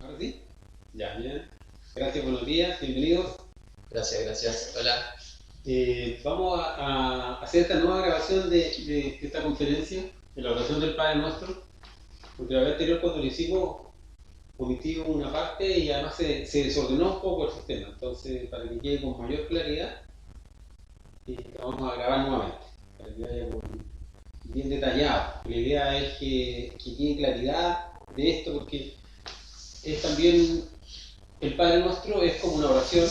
Ahora sí. Ya, bien. Gracias, buenos días, bienvenidos. Gracias. Hola. Vamos a hacer esta nueva grabación de esta conferencia, de la oración del Padre Nuestro, porque la vez anterior cuando lo hicimos omitimos una parte y además se desordenó un poco el sistema. Entonces, para que quede con mayor claridad, la vamos a grabar nuevamente, para que vaya bien detallado. La idea es que quede claridad de esto, porque es también el Padre Nuestro es como una oración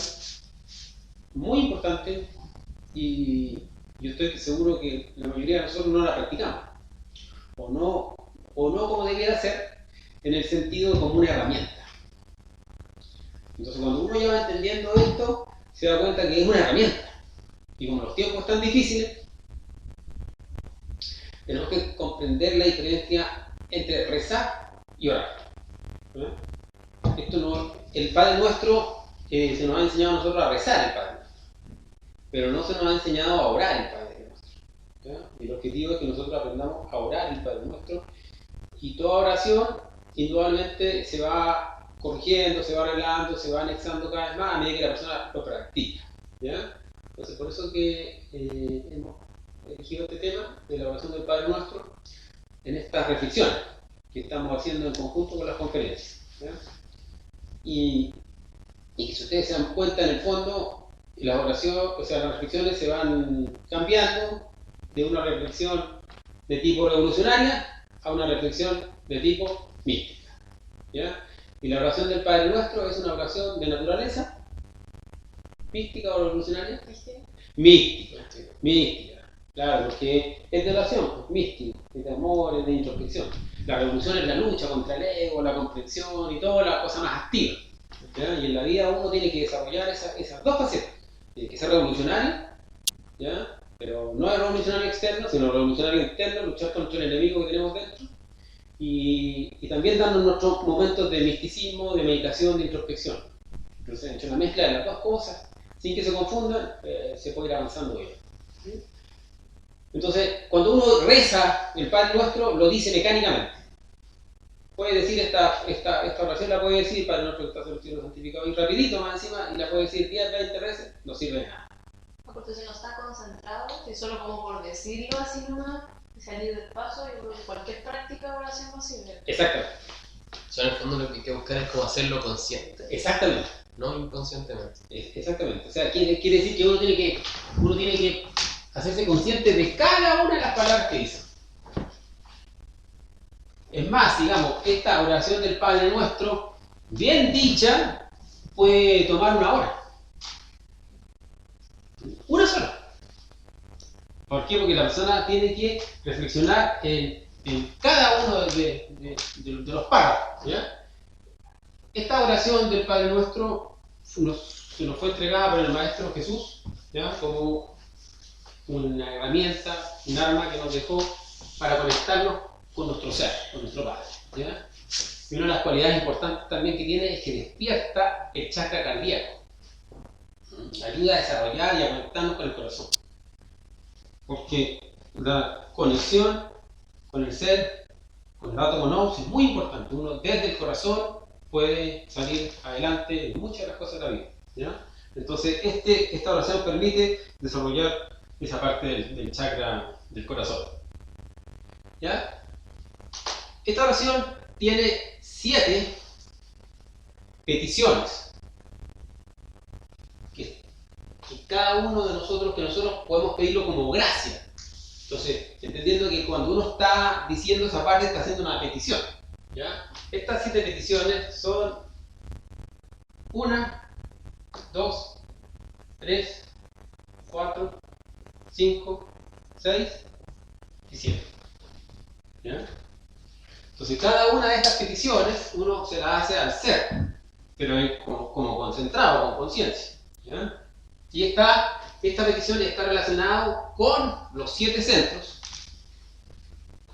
muy importante y yo estoy seguro que la mayoría de nosotros no la practicamos o no como debiera ser, en el sentido como una herramienta. Entonces cuando uno ya va entendiendo esto se da cuenta que es una herramienta, y como los tiempos están difíciles tenemos que comprender la diferencia entre rezar y orar. Esto no, el Padre Nuestro se nos ha enseñado a nosotros a rezar el Padre Nuestro, pero no se nos ha enseñado a orar el Padre Nuestro. ¿Ya? Y el objetivo es que nosotros aprendamos a orar el Padre Nuestro, y toda oración indudablemente se va corrigiendo, se va arreglando, se va anexando cada vez más a medida que la persona lo practica. ¿Ya? Entonces por eso que hemos elegido este tema de la oración del Padre Nuestro en estas reflexiones que estamos haciendo en conjunto con las conferencias. ¿Ya? Y que si ustedes se dan cuenta, en el fondo, las reflexiones se van cambiando de una reflexión de tipo revolucionaria a una reflexión de tipo mística. ¿Ya? Y la oración del Padre Nuestro es una oración de naturaleza mística o revolucionaria. Mística. Claro, porque es de oración, pues, místico, es de amor, es de introspección. La revolución es la lucha contra el ego, la comprensión y toda la cosa más activa. ¿Ya? Y en la vida uno tiene que desarrollar esas dos facetas. Tiene que ser revolucionario, ¿ya? Pero no es revolucionario externo, sino revolucionario interno, luchar contra el enemigo que tenemos dentro. Y también dando nuestros momentos de misticismo, de meditación, de introspección. Entonces, entre la mezcla de las dos cosas, sin que se confundan, se puede ir avanzando bien. Entonces, cuando uno reza el Padre Nuestro, lo dice mecánicamente. Puede decir esta oración, la puede decir Padre Nuestro que estás en los cielos santificado, y rapidito más encima, y la puede decir 10, 20 veces, no sirve de nada. Porque si no está concentrado, si solo como por decirlo así nomás, y salir del paso, yo creo que cualquier práctica de oración no sirve. Exactamente. O sea, en el fondo lo que hay que buscar es como hacerlo consciente. Exactamente. No inconscientemente. Exactamente. O sea, quiere decir que uno tiene que hacerse consciente de cada una de las palabras que dice. Es más, digamos, esta oración del Padre Nuestro, bien dicha, puede tomar una hora. Una sola. ¿Por qué? Porque la persona tiene que reflexionar en cada uno de los párrafos. ¿Ya? Esta oración del Padre Nuestro se nos fue entregada por el Maestro Jesús, ¿ya? Como una herramienta, un arma que nos dejó para conectarnos con nuestro ser, con nuestro Padre. ¿Ya? Y una de las cualidades importantes también que tiene es que despierta el chakra cardíaco. Ayuda a desarrollar y a conectarnos con el corazón. Porque la conexión con el ser, con el átomo nous, es muy importante. Uno desde el corazón puede salir adelante en muchas de las cosas de la vida. ¿Ya? Entonces, esta oración permite desarrollar esa parte del chakra del corazón. ¿Ya? Esta oración tiene 7 peticiones que cada uno de nosotros, podemos pedirlo como gracia. Entonces, entendiendo que cuando uno está diciendo esa parte, está haciendo una petición. ¿Ya? Estas 7 peticiones son 1, 2, 3, 4, 5, 6 y 7. ¿Ya? Entonces, cada una de estas peticiones uno se las hace al ser, pero como concentrado, con conciencia. ¿Ya? Y esta petición está relacionada con los 7 centros.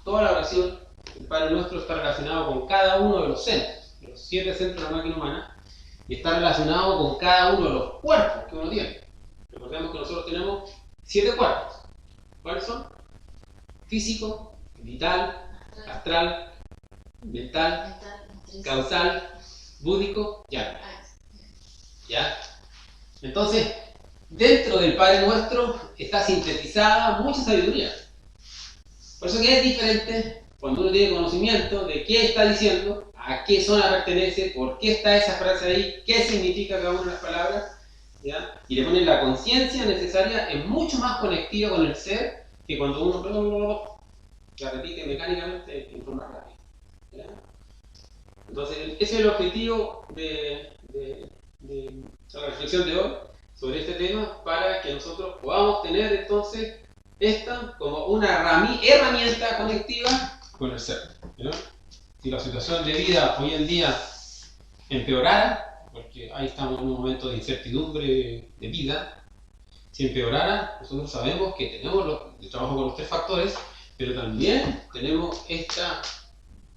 Toda la oración del Padre Nuestro está relacionado con cada uno de los centros, de los 7 centros de la máquina humana, y está relacionado con cada uno de los cuerpos que uno tiene. Recordemos que nosotros tenemos 7 cuerpos. ¿Cuáles son? Físico, vital, astral, mental, causal búdico, Yahvé. Ah, ¿Ya? Entonces, dentro del Padre Nuestro está sintetizada mucha sabiduría. Por eso que es diferente cuando uno tiene conocimiento de qué está diciendo, a qué zona pertenece, por qué está esa frase ahí, qué significa cada una de las palabras, ¿ya? Y le ponen la conciencia necesaria, es mucho más conectiva con el ser que cuando uno la repite mecánicamente en forma rápida, ¿ya? Entonces, ese es el objetivo de la reflexión de hoy sobre este tema, para que nosotros podamos tener entonces esta como una herramienta conectiva con el ser, ¿no? Si la situación de vida hoy en día empeorara, porque ahí estamos en un momento de incertidumbre de vida, si empeorara, nosotros sabemos que tenemos el trabajo con los 3 factores, pero también tenemos esta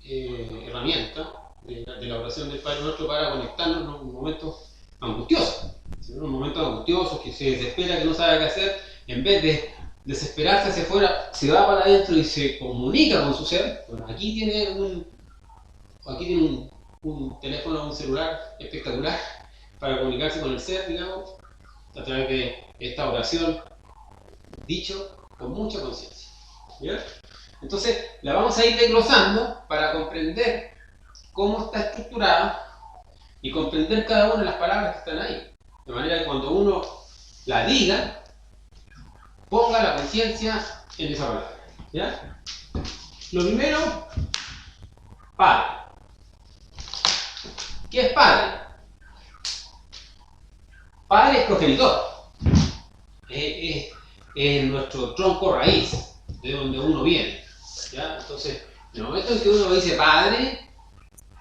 herramienta de la oración del Padre Nuestro para conectarnos en un momento angustioso. En un momento angustioso, que se desespera, que no sabe qué hacer, en vez de desesperarse hacia afuera, se va para adentro y se comunica con su ser. Bueno, aquí tiene un teléfono, un celular espectacular para comunicarse con el ser, digamos, a través de esta oración, dicho con mucha conciencia. ¿Ya? Entonces, la vamos a ir desglosando para comprender cómo está estructurada y comprender cada una de las palabras que están ahí. De manera que cuando uno la diga, ponga la conciencia en esa palabra. ¿Ya? Lo primero, Padre. ¿Qué es Padre? Padre es progenitor. Es nuestro tronco raíz, de donde uno viene. ¿Ya? Entonces, en el momento en que uno dice Padre,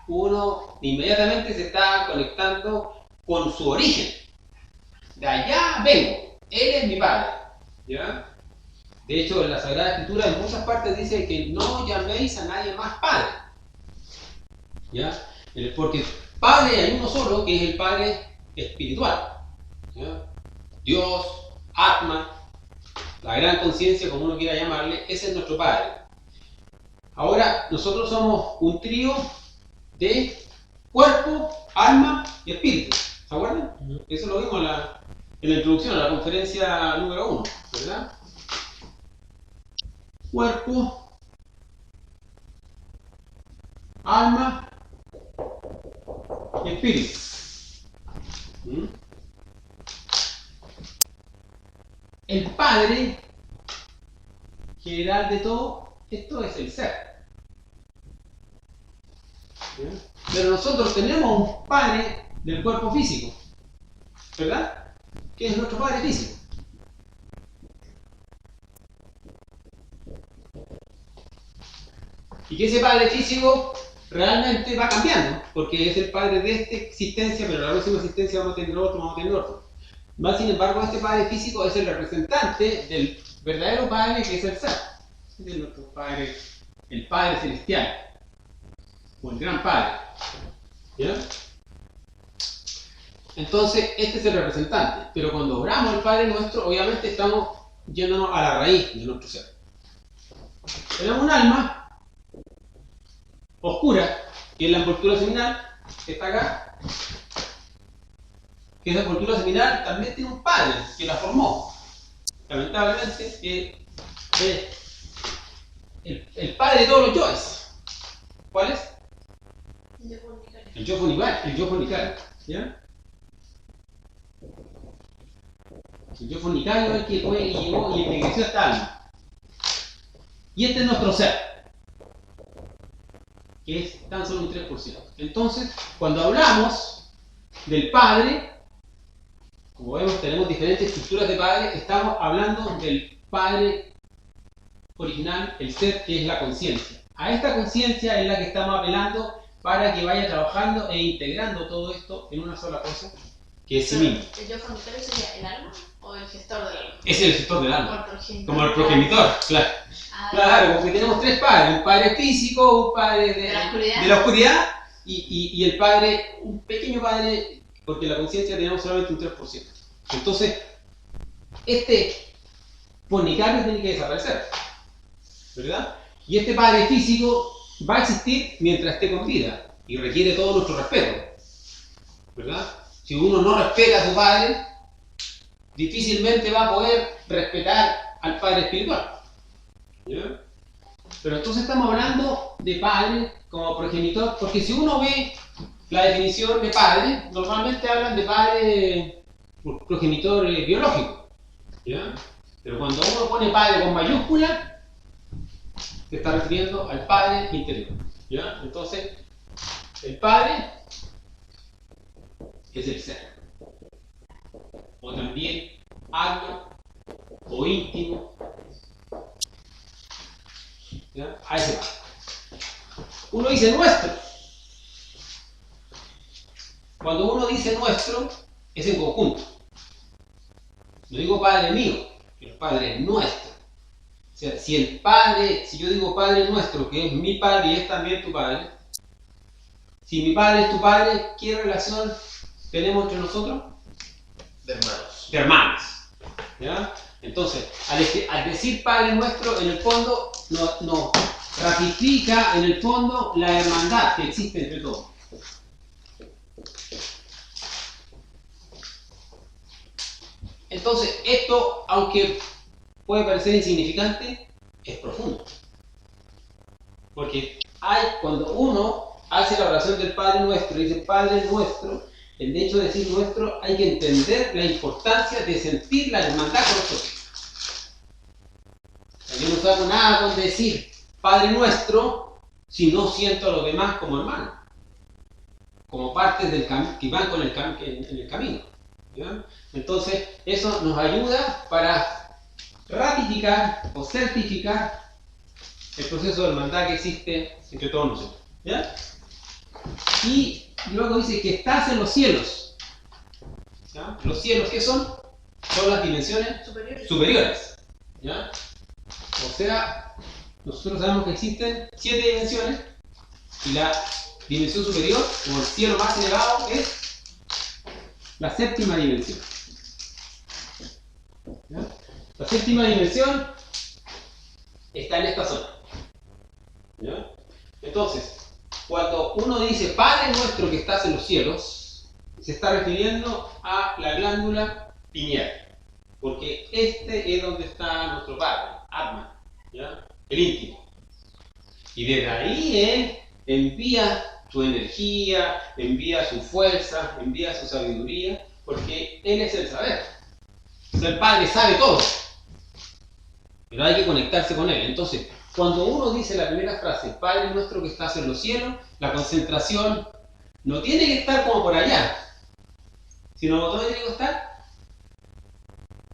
uno inmediatamente se está conectando con su origen. De allá vengo, Él es mi Padre. ¿Ya? De hecho, en la Sagrada Escritura en muchas partes dice que no llaméis a nadie más Padre. ¿Ya? Porque Padre hay uno solo, que es el Padre espiritual. ¿Ya? Dios, Atma, la gran conciencia, como uno quiera llamarle, ese es nuestro Padre. Ahora, nosotros somos un trío de cuerpo, alma y espíritu. ¿Se acuerdan? Eso lo vimos en la introducción, a la conferencia número 1, ¿verdad? Cuerpo, alma y espíritu. El Padre general de todo esto es el ser. ¿Bien? Pero nosotros tenemos un Padre del cuerpo físico, ¿verdad? Que es nuestro Padre físico. Y que ese Padre físico realmente va cambiando, porque es el Padre de esta existencia, pero en la próxima existencia vamos a tener otro. Más sin embargo, este Padre físico es el representante del verdadero Padre, que es el ser. Este es nuestro Padre, el Padre celestial, o el Gran Padre. ¿Ya? Entonces, este es el representante. Pero cuando oramos al Padre Nuestro, obviamente estamos yéndonos a la raíz de nuestro ser. Tenemos un alma oscura, que es la envoltura seminal, que está acá. Que esa envoltura seminal también tiene un padre que la formó. Lamentablemente, el padre de todos los yoes. ¿Cuál es? El yo fonical. ¿Ya? El yo fonical es el que fue y llegó y enriqueció esta alma. Y este es nuestro ser, que es tan solo un 3%. Entonces, cuando hablamos del Padre, como vemos, tenemos diferentes estructuras de Padre, estamos hablando del Padre original, el ser, que es la conciencia. A esta conciencia es la que estamos apelando para que vaya trabajando e integrando todo esto en una sola cosa, que es sí mismo. ¿El yo frontal sería el alma o el gestor del alma? Es el gestor del alma. Como el progenitor. progenitor, claro. Claro, porque tenemos 3 padres, un padre físico, un padre de la oscuridad y el padre, un pequeño padre, porque en la conciencia tenemos solamente un 3%. Entonces, este fornicario tiene que desaparecer, ¿verdad? Y este padre físico va a existir mientras esté con vida y requiere todo nuestro respeto. ¿verdad? Si uno no respeta a su padre, difícilmente va a poder respetar al padre espiritual. ¿Ya? Pero entonces estamos hablando de padre como progenitor, porque si uno ve la definición de padre, normalmente hablan de padre progenitor biológico. ¿Ya? Pero cuando uno pone padre con mayúscula, se está refiriendo al padre interior. ¿Ya? Entonces, el padre es el ser. O también alma o íntimo. ¿Ya? A ese padre. Uno dice nuestro. Cuando uno dice nuestro, es en conjunto. No digo padre mío, el padre es nuestro. O sea, si yo digo padre nuestro, que es mi padre y es también tu padre, si mi padre es tu padre, ¿qué relación tenemos entre nosotros? De hermanos. De hermanos. ¿Ya? Entonces, al decir padre nuestro, en el fondo, nos ratifica en el fondo la hermandad que existe entre todos. Entonces, esto, aunque puede parecer insignificante, es profundo. Porque cuando uno hace la oración del Padre Nuestro y dice Padre Nuestro, el hecho de decir nuestro, hay que entender la importancia de sentir la hermandad con nosotros. Yo no saco nada con decir Padre Nuestro si no siento a los demás como hermanos, como partes del que van con en el camino. ¿Ya? Entonces, eso nos ayuda para ratificar o certificar el proceso de hermandad que existe entre todos nosotros. ¿Ya? Y luego dice que estás en los cielos. ¿Ya? Los cielos, ¿qué son? Son las dimensiones superiores. ¿Ya? O sea, nosotros sabemos que existen 7 dimensiones y la dimensión superior, o el cielo más elevado, es la séptima dimensión. ¿Ya? La séptima dimensión está en esta zona. ¿Ya? Entonces, cuando uno dice Padre nuestro que estás en los cielos, se está refiriendo a la glándula pineal, porque este es donde está nuestro Padre, Atman, ¿ya? El íntimo. Y desde ahí Él envía su energía, envía su fuerza, envía su sabiduría, porque Él es el saber. O sea, el Padre sabe todo, pero hay que conectarse con Él. Entonces, cuando uno dice la primera frase, Padre nuestro que estás en los cielos, la concentración no tiene que estar como por allá, sino ¿dónde tiene que estar?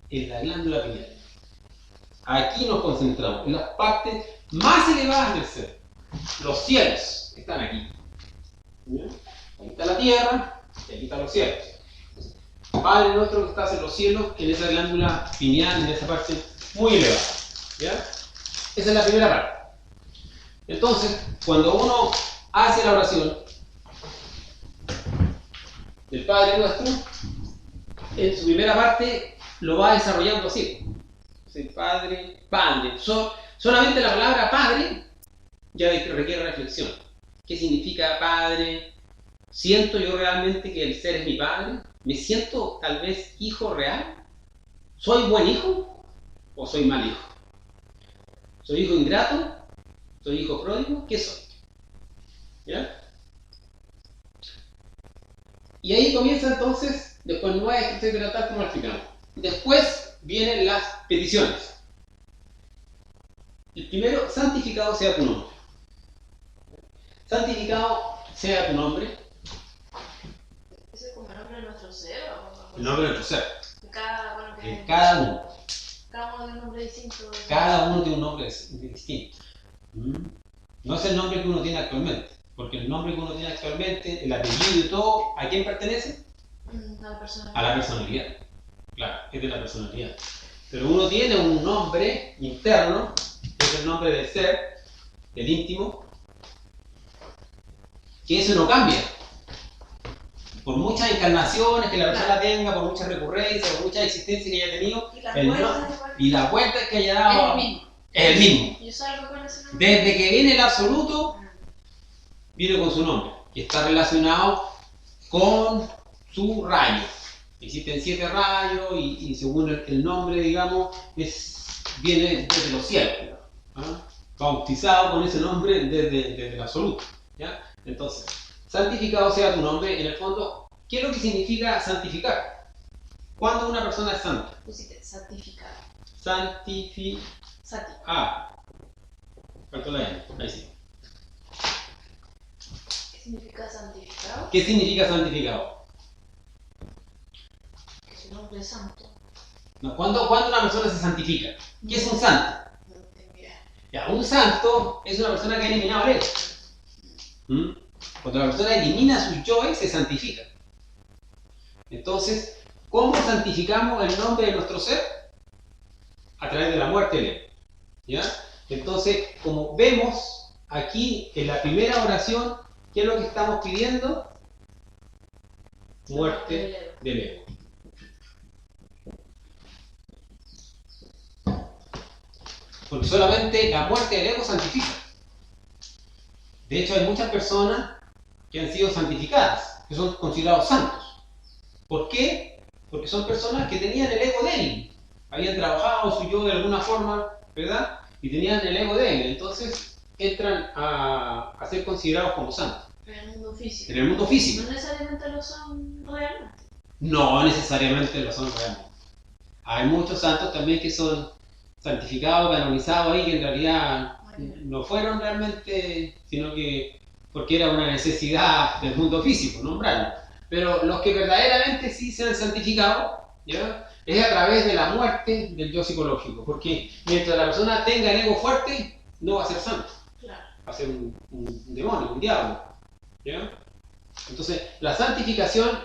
En la glándula pineal. Aquí nos concentramos, en las partes más elevadas del ser. Los cielos están aquí. ¿Bien? Ahí está la tierra y aquí están los cielos. Padre nuestro que estás en los cielos, en esa glándula pineal, en esa parte muy elevada. ¿Ya? Esa es la primera parte. Entonces, cuando uno hace la oración del Padre Nuestro, en su primera parte lo va desarrollando así. Padre, Padre. Solamente la palabra Padre ya requiere reflexión. ¿Qué significa Padre? ¿Siento yo realmente que el ser es mi Padre? ¿Me siento tal vez hijo real? ¿Soy buen hijo o soy mal hijo? ¿Soy hijo ingrato? ¿Soy hijo pródigo? ¿Qué soy? ¿Ya? Y ahí comienza entonces, después no hay que tratar como lo explicamos. Después vienen las peticiones. El primero, santificado sea tu nombre. Santificado sea tu nombre. ¿Ese es como el nombre de nuestro ser o El nombre de nuestro ser. Cada Cada uno. Cada uno tiene un nombre distinto. Cada uno tiene un nombre distinto. No es el nombre que uno tiene actualmente. Porque el nombre que uno tiene actualmente, el apellido y todo, ¿a quién pertenece? A la personalidad. A la personalidad. Claro, es de la personalidad. Pero uno tiene un nombre interno, que es el nombre del ser, el íntimo, que eso no cambia. Por muchas encarnaciones que la persona tenga, por muchas recurrencias, por muchas existencias que haya tenido, y la vuelta que haya dado es el mismo. Yo salgo con ese nombre. Desde que viene el absoluto, viene con su nombre, y está relacionado con su rayo. Existen 7 rayos y según el nombre, digamos, viene desde los cielos, digamos, ¿ah? Bautizado con ese nombre desde el absoluto, ¿ya? Entonces, santificado sea tu nombre, en el fondo, ¿qué es lo que significa santificar? ¿Cuándo una persona es santa? Pusiste santificado. Ah, faltó la N, ahí sí. ¿Qué significa santificado? ¿Qué significa santificado? Que su nombre es santo. No, ¿cuándo una persona se santifica? ¿Qué es un santo? No tengo idea. Ya, un santo es una persona que ha eliminado el ego. Cuando la persona elimina sus yoes, se santifica. Entonces, ¿cómo santificamos el nombre de nuestro ser? A través de la muerte del ego. ¿Ya? Entonces, como vemos aquí en la primera oración, ¿qué es lo que estamos pidiendo? Muerte del ego. Porque solamente la muerte del ego santifica. De hecho, hay muchas personas que han sido santificadas, que son considerados santos. ¿Por qué? Porque son personas que tenían el ego débil. Habían trabajado su yo de alguna forma, ¿verdad? Y tenían el ego débil. Entonces entran a ser considerados como santos. En el mundo físico. En el mundo físico. No necesariamente lo son realmente. No necesariamente lo son realmente. Hay muchos santos también que son santificados, canonizados ahí, que en realidad no fueron realmente, sino que porque era una necesidad del mundo físico, nombrarlo. Pero los que verdaderamente sí se han santificado, ¿ya? Es a través de la muerte del yo psicológico. Porque mientras la persona tenga el ego fuerte, no va a ser santo. Claro. Va a ser un demonio, un diablo. ¿Ya? Entonces, la santificación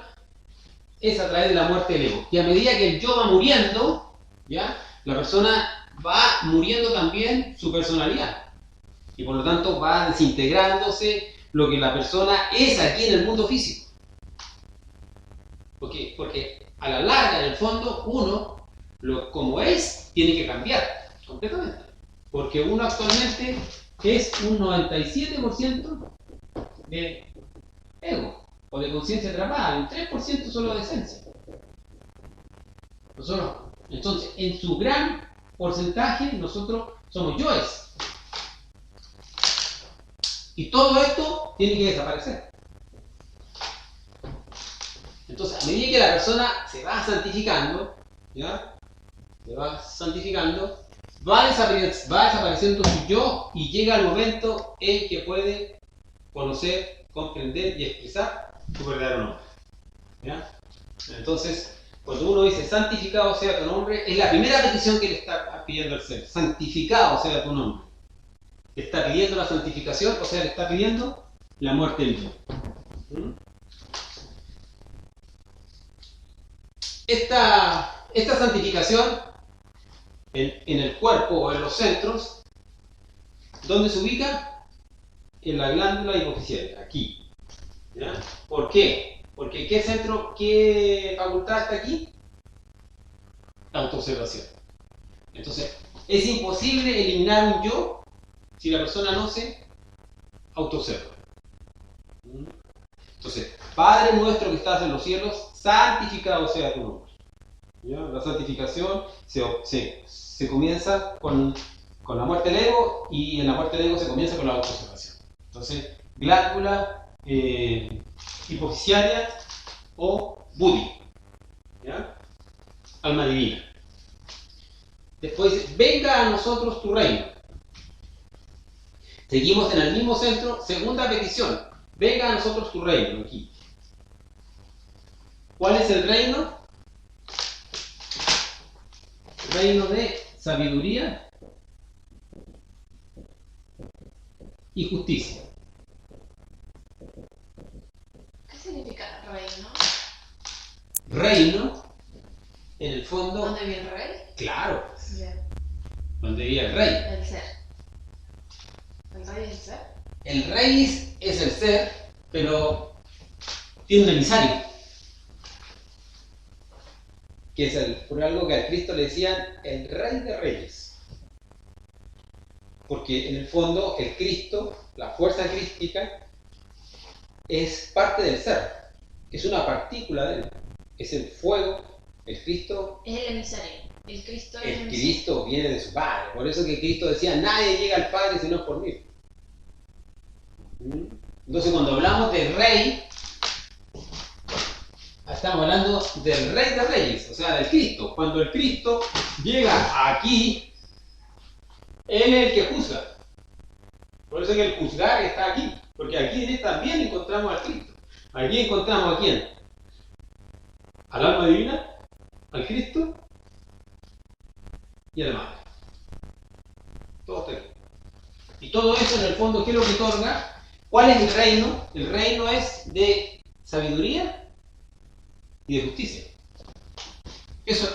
es a través de la muerte del ego. Y a medida que el yo va muriendo, ¿ya? La persona va muriendo también su personalidad. Y por lo tanto va desintegrándose lo que la persona es aquí en el mundo físico. Porque a la larga, en el fondo, uno, como es, tiene que cambiar completamente. Porque uno actualmente es un 97% de ego o de conciencia atrapada, un 3% solo de esencia. Entonces, en su gran porcentaje, nosotros somos yoes. Y todo esto tiene que desaparecer. Entonces, a medida que la persona se va santificando, ¿ya? Se va santificando, va desapareciendo su yo y llega el momento en que puede conocer, comprender y expresar su verdadero nombre. ¿Ya? Entonces, cuando uno dice santificado sea tu nombre, es la primera petición que le está pidiendo el ser. Santificado sea tu nombre. Le está pidiendo la santificación, o sea, le está pidiendo la muerte del yo. Esta santificación en el cuerpo o en los centros, ¿dónde se ubica? En la glándula hipofisiaria, aquí. ¿Ya? ¿Por qué? Porque ¿qué centro, qué facultad está aquí? La autoobservación. Entonces, es imposible eliminar un yo si la persona no se autoobserva. Entonces, Padre nuestro que estás en los cielos, santificado sea tu nombre. ¿Ya? La santificación se comienza con la muerte del ego y en la muerte del ego se comienza con la autoobservación. Entonces, glándula hipofisiaria o buddhi, ¿ya? Alma divina. Después dice, venga a nosotros tu reino. Seguimos en el mismo centro, segunda petición, venga a nosotros tu reino, aquí. ¿Cuál es el reino? Reino de sabiduría y justicia. ¿Qué significa reino? Reino, en el fondo... ¿Dónde vive el rey? Claro, Bien. donde vive el rey. El ser. ¿El rey es el ser? El rey es el ser, pero tiene un emisario. Que es por algo que a Cristo le decían el Rey de Reyes. Porque en el fondo el Cristo, la fuerza crística, es parte del ser. es una partícula de Él, es el fuego, el Cristo. Es el emisario. El Cristo es el El emisario. Cristo viene de su Padre, por eso que Cristo decía, nadie llega al Padre si no es por mí. Entonces cuando hablamos del Rey, estamos hablando del Rey de Reyes, o sea, del Cristo. Cuando el Cristo llega aquí, Él es el que juzga. Por eso que el juzgar está aquí, porque aquí en Él también encontramos al Cristo. Aquí encontramos a quién, al alma divina, al Cristo y a la Madre. Todo está aquí. Y todo eso en el fondo, ¿qué es lo que otorga? ¿Cuál es el reino? El reino es de sabiduría y de justicia. Eso,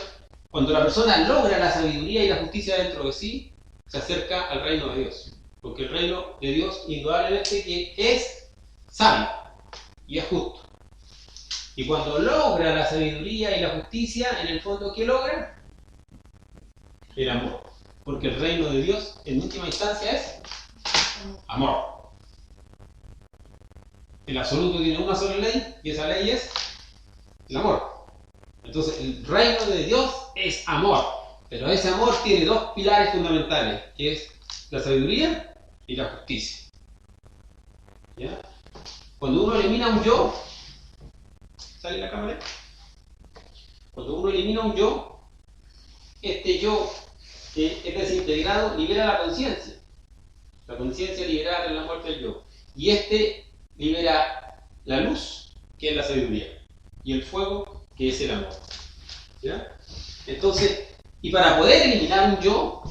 cuando la persona logra la sabiduría y la justicia dentro de sí, se acerca al reino de Dios. Porque el reino de Dios indudablemente que es sabio y es justo. Y cuando logra la sabiduría y la justicia, en el fondo, ¿qué logra? El amor. Porque el reino de Dios, en última instancia, es amor. El absoluto tiene una sola ley, y esa ley es el amor. Entonces, el reino de Dios es amor. Pero ese amor tiene dos pilares fundamentales, que es la sabiduría y la justicia. ¿Ya? Cuando uno elimina un yo, ¿sale la cámara? Cuando uno elimina un yo, este yo que es desintegrado libera la conciencia. La conciencia libera de la muerte del yo. Y este libera la luz, que es la sabiduría, y el fuego, que es el amor. ¿Ya? Entonces, y para poder eliminar un yo,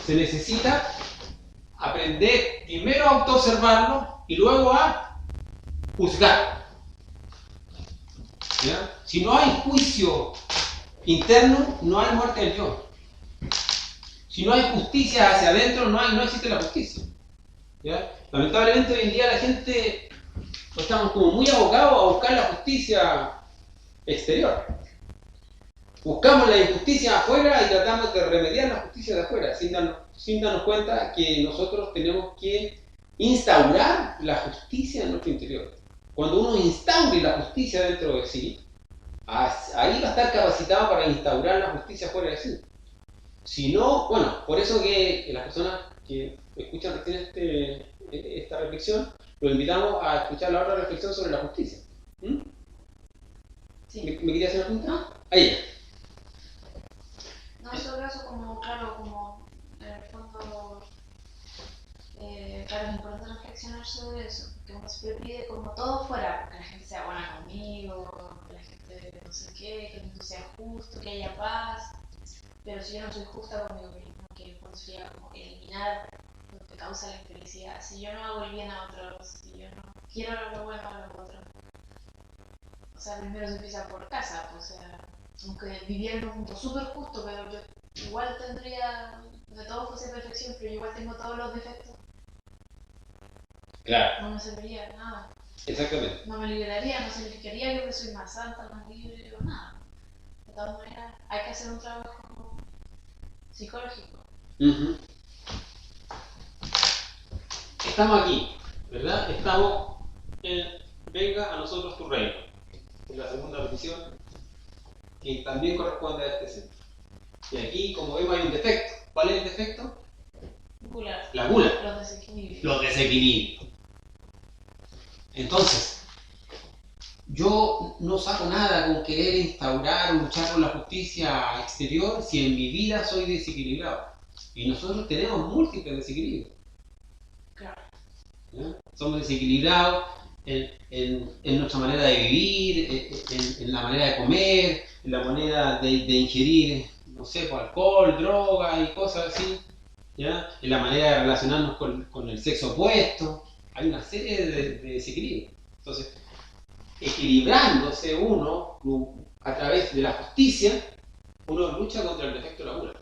se necesita aprender primero a autoobservarlo y luego a juzgar. ¿Ya? Si no hay juicio interno, no hay muerte del yo. Si no hay justicia hacia adentro, no existe la justicia. ¿Ya? Lamentablemente hoy en día la gente estamos como muy abocados a buscar la justicia exterior. Buscamos la injusticia afuera y tratamos de remediar la justicia de afuera, sin darnos cuenta que nosotros tenemos que instaurar la justicia en nuestro interior. Cuando uno instaure la justicia dentro de sí, ahí va a estar capacitado para instaurar la justicia fuera de sí. Si no, bueno, por eso que las personas que escuchan recién esta reflexión, los invitamos a escuchar la otra reflexión sobre la justicia. Sí. ¿Me quería hacer una pregunta? ¿No? Ahí. No, solo eso como, claro, como en el fondo, claro, es importante reflexionar sobre eso, porque uno siempre pide como todo fuera, que la gente sea buena conmigo, que la gente no sé qué, que el mundo sea justo, que haya paz, pero si yo no soy justa conmigo mismo, que el fondo sería como eliminar lo que causa la infelicidad, si yo no hago el bien a otros, si yo no quiero lo bueno a los otros, o sea, primero se empieza por casa, pues, o sea, aunque viviera en un mundo súper justo, pero yo igual tendría, de todo fuese perfección, pero yo igual tengo todos los defectos. Claro, No me serviría de nada. exactamente. No me liberaría, no significaría yo que soy más santa, más libre o nada. De todas maneras, hay que hacer un trabajo psicológico. Estamos aquí, ¿verdad? Estamos en Venga a nosotros tu reino. En la segunda petición, que también corresponde a este centro. Y aquí, como vemos, hay un defecto. ¿Cuál es el defecto? Gula. La gula. Los desequilibrios. Los desequilibrios. Entonces, yo no saco nada con querer instaurar o luchar por la justicia exterior si en mi vida soy desequilibrado. Y nosotros tenemos múltiples desequilibrios. Claro. ¿Ya? Somos desequilibrados en nuestra manera de vivir, en la manera de comer, en la manera de ingerir, no sé, pues, alcohol, droga y cosas así, ¿ya? En la manera de relacionarnos con el sexo opuesto. Hay una serie de desequilibrios. Entonces, equilibrándose uno a través de la justicia, uno lucha contra el defecto de la gula.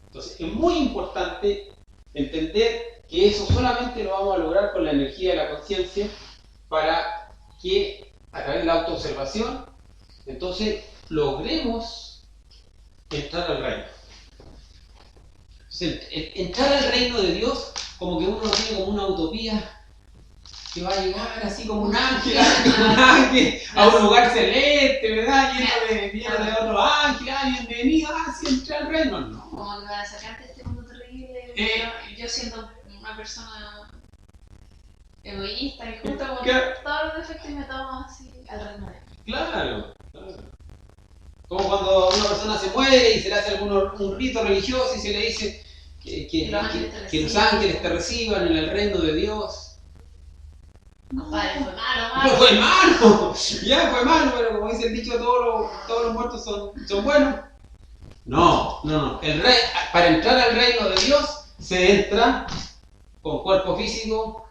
Entonces, es muy importante entender que eso solamente lo vamos a lograr con la energía de la conciencia, para que a través de la autoobservación, entonces logremos entrar al reino. Entonces, entrar al reino de Dios, como que uno lo tiene como una utopía que va a llegar así como un ángel, a un lugar celeste, ¿verdad? Lleno de otros ángeles, bienvenido, así entra al reino. No. Como que para sacarte de este mundo terrible, yo siendo una persona egoísta y justo con todos los defectos me tomo así al reino de Dios. Claro. Como cuando una persona se muere y se le hace un rito religioso y se le dice que los ángeles te reciban en el reino de Dios. Compadre, fue malo. No fue malo, ya fue malo, pero como dice el dicho, todos los muertos son buenos. No. Para entrar al reino de Dios se entra con cuerpo físico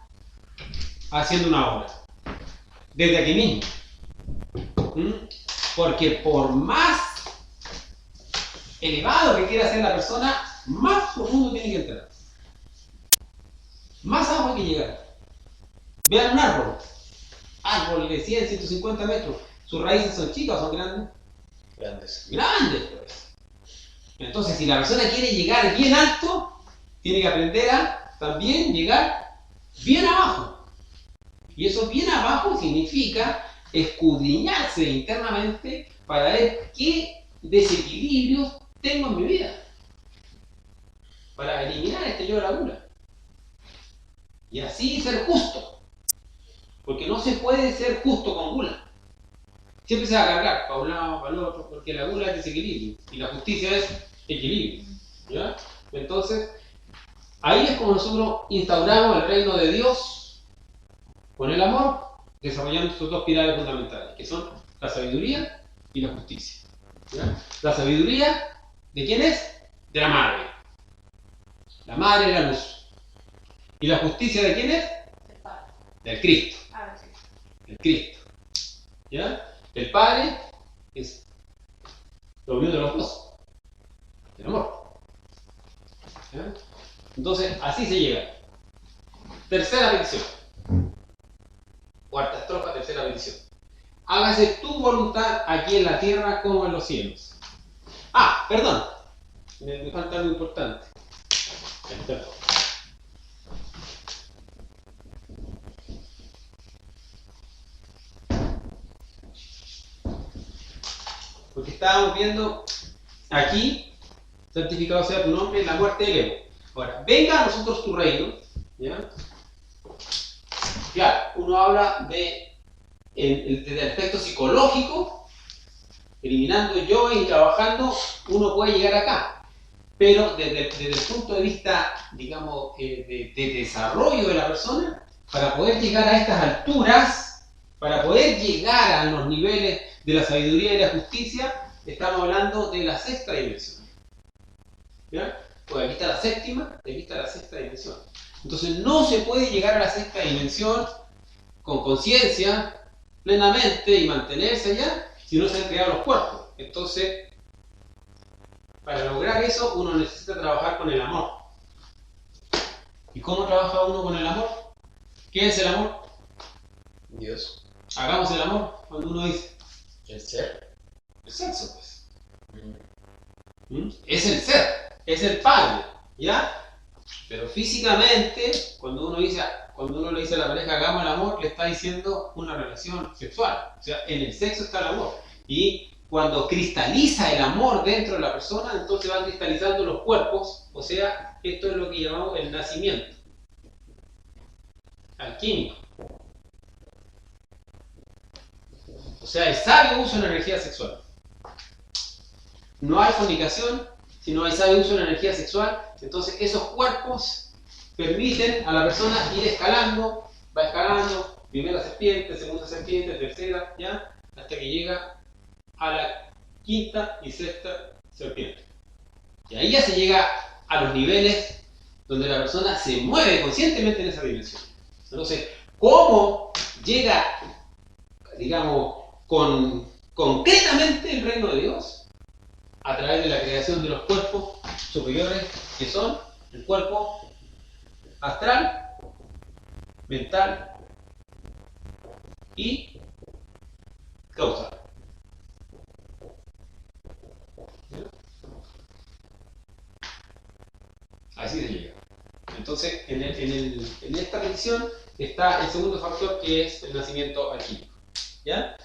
haciendo una obra. Desde aquí mismo. Porque por más elevado que quiera ser la persona, más profundo tiene que entrar. Más abajo hay que llegar. Vean un árbol de 100, 150 metros. ¿Sus raíces son chicas o son grandes? Grandes, pues. Entonces, si la persona quiere llegar bien alto, tiene que aprender a también llegar bien abajo. Y eso bien abajo significa escudriñarse internamente para ver qué desequilibrios tengo en mi vida. Para eliminar este yo de la gula. Y así ser justo. Porque no se puede ser justo con gula. Siempre se va a cargar para un lado, para el otro, porque la gula es desequilibrio y la justicia es equilibrio. ¿Ya? Entonces, ahí es como nosotros instauramos el reino de Dios con el amor, desarrollando sus dos pilares fundamentales, que son la sabiduría y la justicia. ¿Ya? La sabiduría, ¿de quién es? De la madre. La madre es la luz. ¿Y la justicia de quién es? Del Cristo. El Cristo. ¿Ya? El Padre es lo unión de los dos. El amor. ¿Ya? Entonces, así se llega. Tercera petición. Cuarta estrofa, tercera petición. Hágase tu voluntad aquí en la tierra como en los cielos. Perdón. Me falta algo importante. Perdón. Porque estábamos viendo aquí, santificado sea tu nombre, la muerte del ego. Ahora, venga a nosotros tu reino. ¿Ya? Claro, uno habla desde el aspecto psicológico, eliminando yo y trabajando, uno puede llegar acá. Pero desde el punto de vista, digamos, de desarrollo de la persona, para poder llegar a estas alturas, para poder llegar a los niveles de la sabiduría y la justicia, estamos hablando de la sexta dimensión. ¿Ya? Pues aquí está la séptima, aquí está la sexta dimensión. Entonces no se puede llegar a la sexta dimensión con conciencia, plenamente y mantenerse allá, si no se han creado los cuerpos. Entonces, para lograr eso, uno necesita trabajar con el amor. ¿Y cómo trabaja uno con el amor? ¿Qué es el amor? Dios. Hagamos el amor, cuando uno dice. El ser. El sexo, pues. Es el ser, es el padre, ¿ya? Pero físicamente, cuando uno le dice a la pareja hagamos el amor, le está diciendo una relación sexual. O sea, en el sexo está el amor. Y cuando cristaliza el amor dentro de la persona, entonces van cristalizando los cuerpos. O sea, esto es lo que llamamos el nacimiento alquímico. O sea, el sabio uso de la energía sexual. No hay fornicación, si no hay sabio uso de la energía sexual. Entonces esos cuerpos permiten a la persona ir escalando, va escalando, primera serpiente, segunda serpiente, tercera, ¿ya? Hasta que llega a la quinta y sexta serpiente. Y ahí ya se llega a los niveles donde la persona se mueve conscientemente en esa dimensión. Entonces, ¿cómo llega, digamos, concretamente el reino de Dios? A través de la creación de los cuerpos superiores, que son el cuerpo astral, mental y causal. Así se llega. Entonces, Entonces, en esta petición está el segundo factor, que es el nacimiento alquímico. ¿Ya?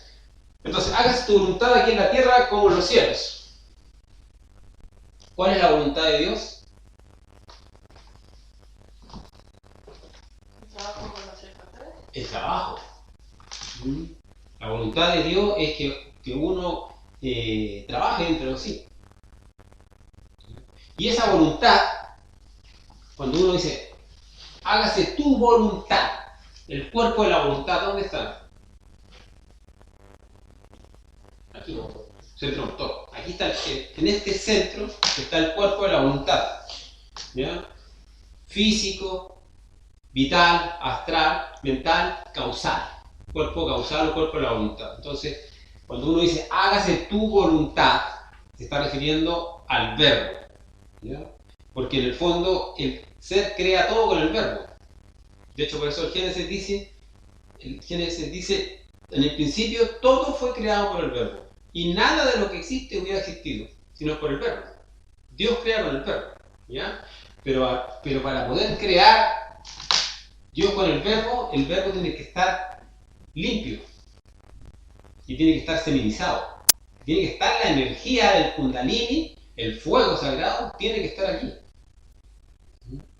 Entonces, hágase tu voluntad aquí en la tierra como en los cielos. ¿Cuál es la voluntad de Dios? ¿El trabajo con los tres factores? El trabajo. La voluntad de Dios es que uno trabaje dentro de sí. Y esa voluntad, cuando uno dice, hágase tu voluntad, el cuerpo de la voluntad, ¿dónde está? Aquí, centro motor. Aquí está, en este centro está el cuerpo de la voluntad. ¿Ya? Físico, vital, astral, mental, causal. Cuerpo causal o cuerpo de la voluntad. Entonces, cuando uno dice, hágase tu voluntad, se está refiriendo al verbo. ¿Ya? Porque en el fondo el ser crea todo con el verbo. De hecho, por eso el Génesis dice, en el principio todo fue creado por el verbo. Y nada de lo que existe hubiera existido, sino por el verbo. Dios crea con el verbo. ¿Ya? Pero para poder crear Dios con el verbo tiene que estar limpio. Y tiene que estar seminizado. Tiene que estar la energía del Kundalini, el fuego sagrado, tiene que estar aquí.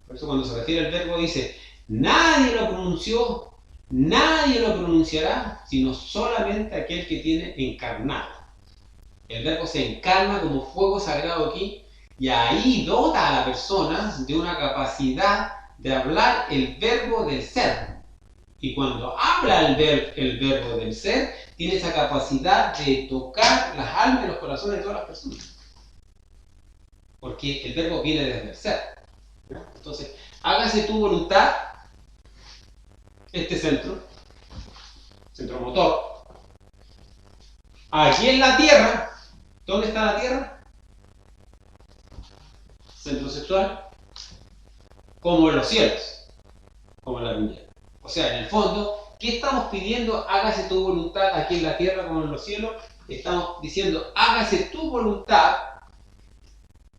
Por eso cuando se refiere al verbo dice, nadie lo pronunció, nadie lo pronunciará, sino solamente aquel que tiene encarnado. El verbo se encarna como fuego sagrado aquí, y ahí dota a la persona de una capacidad de hablar el verbo del ser. Y cuando habla el verbo del ser, tiene esa capacidad de tocar las almas y los corazones de todas las personas. Porque el verbo viene desde el ser. Entonces, hágase tu voluntad, este centro motor, aquí en la tierra. ¿Dónde está la tierra? Centro sexual, como en los cielos, como en la viña. O sea, en el fondo, ¿qué estamos pidiendo? Hágase tu voluntad aquí en la tierra como en los cielos. Estamos diciendo, hágase tu voluntad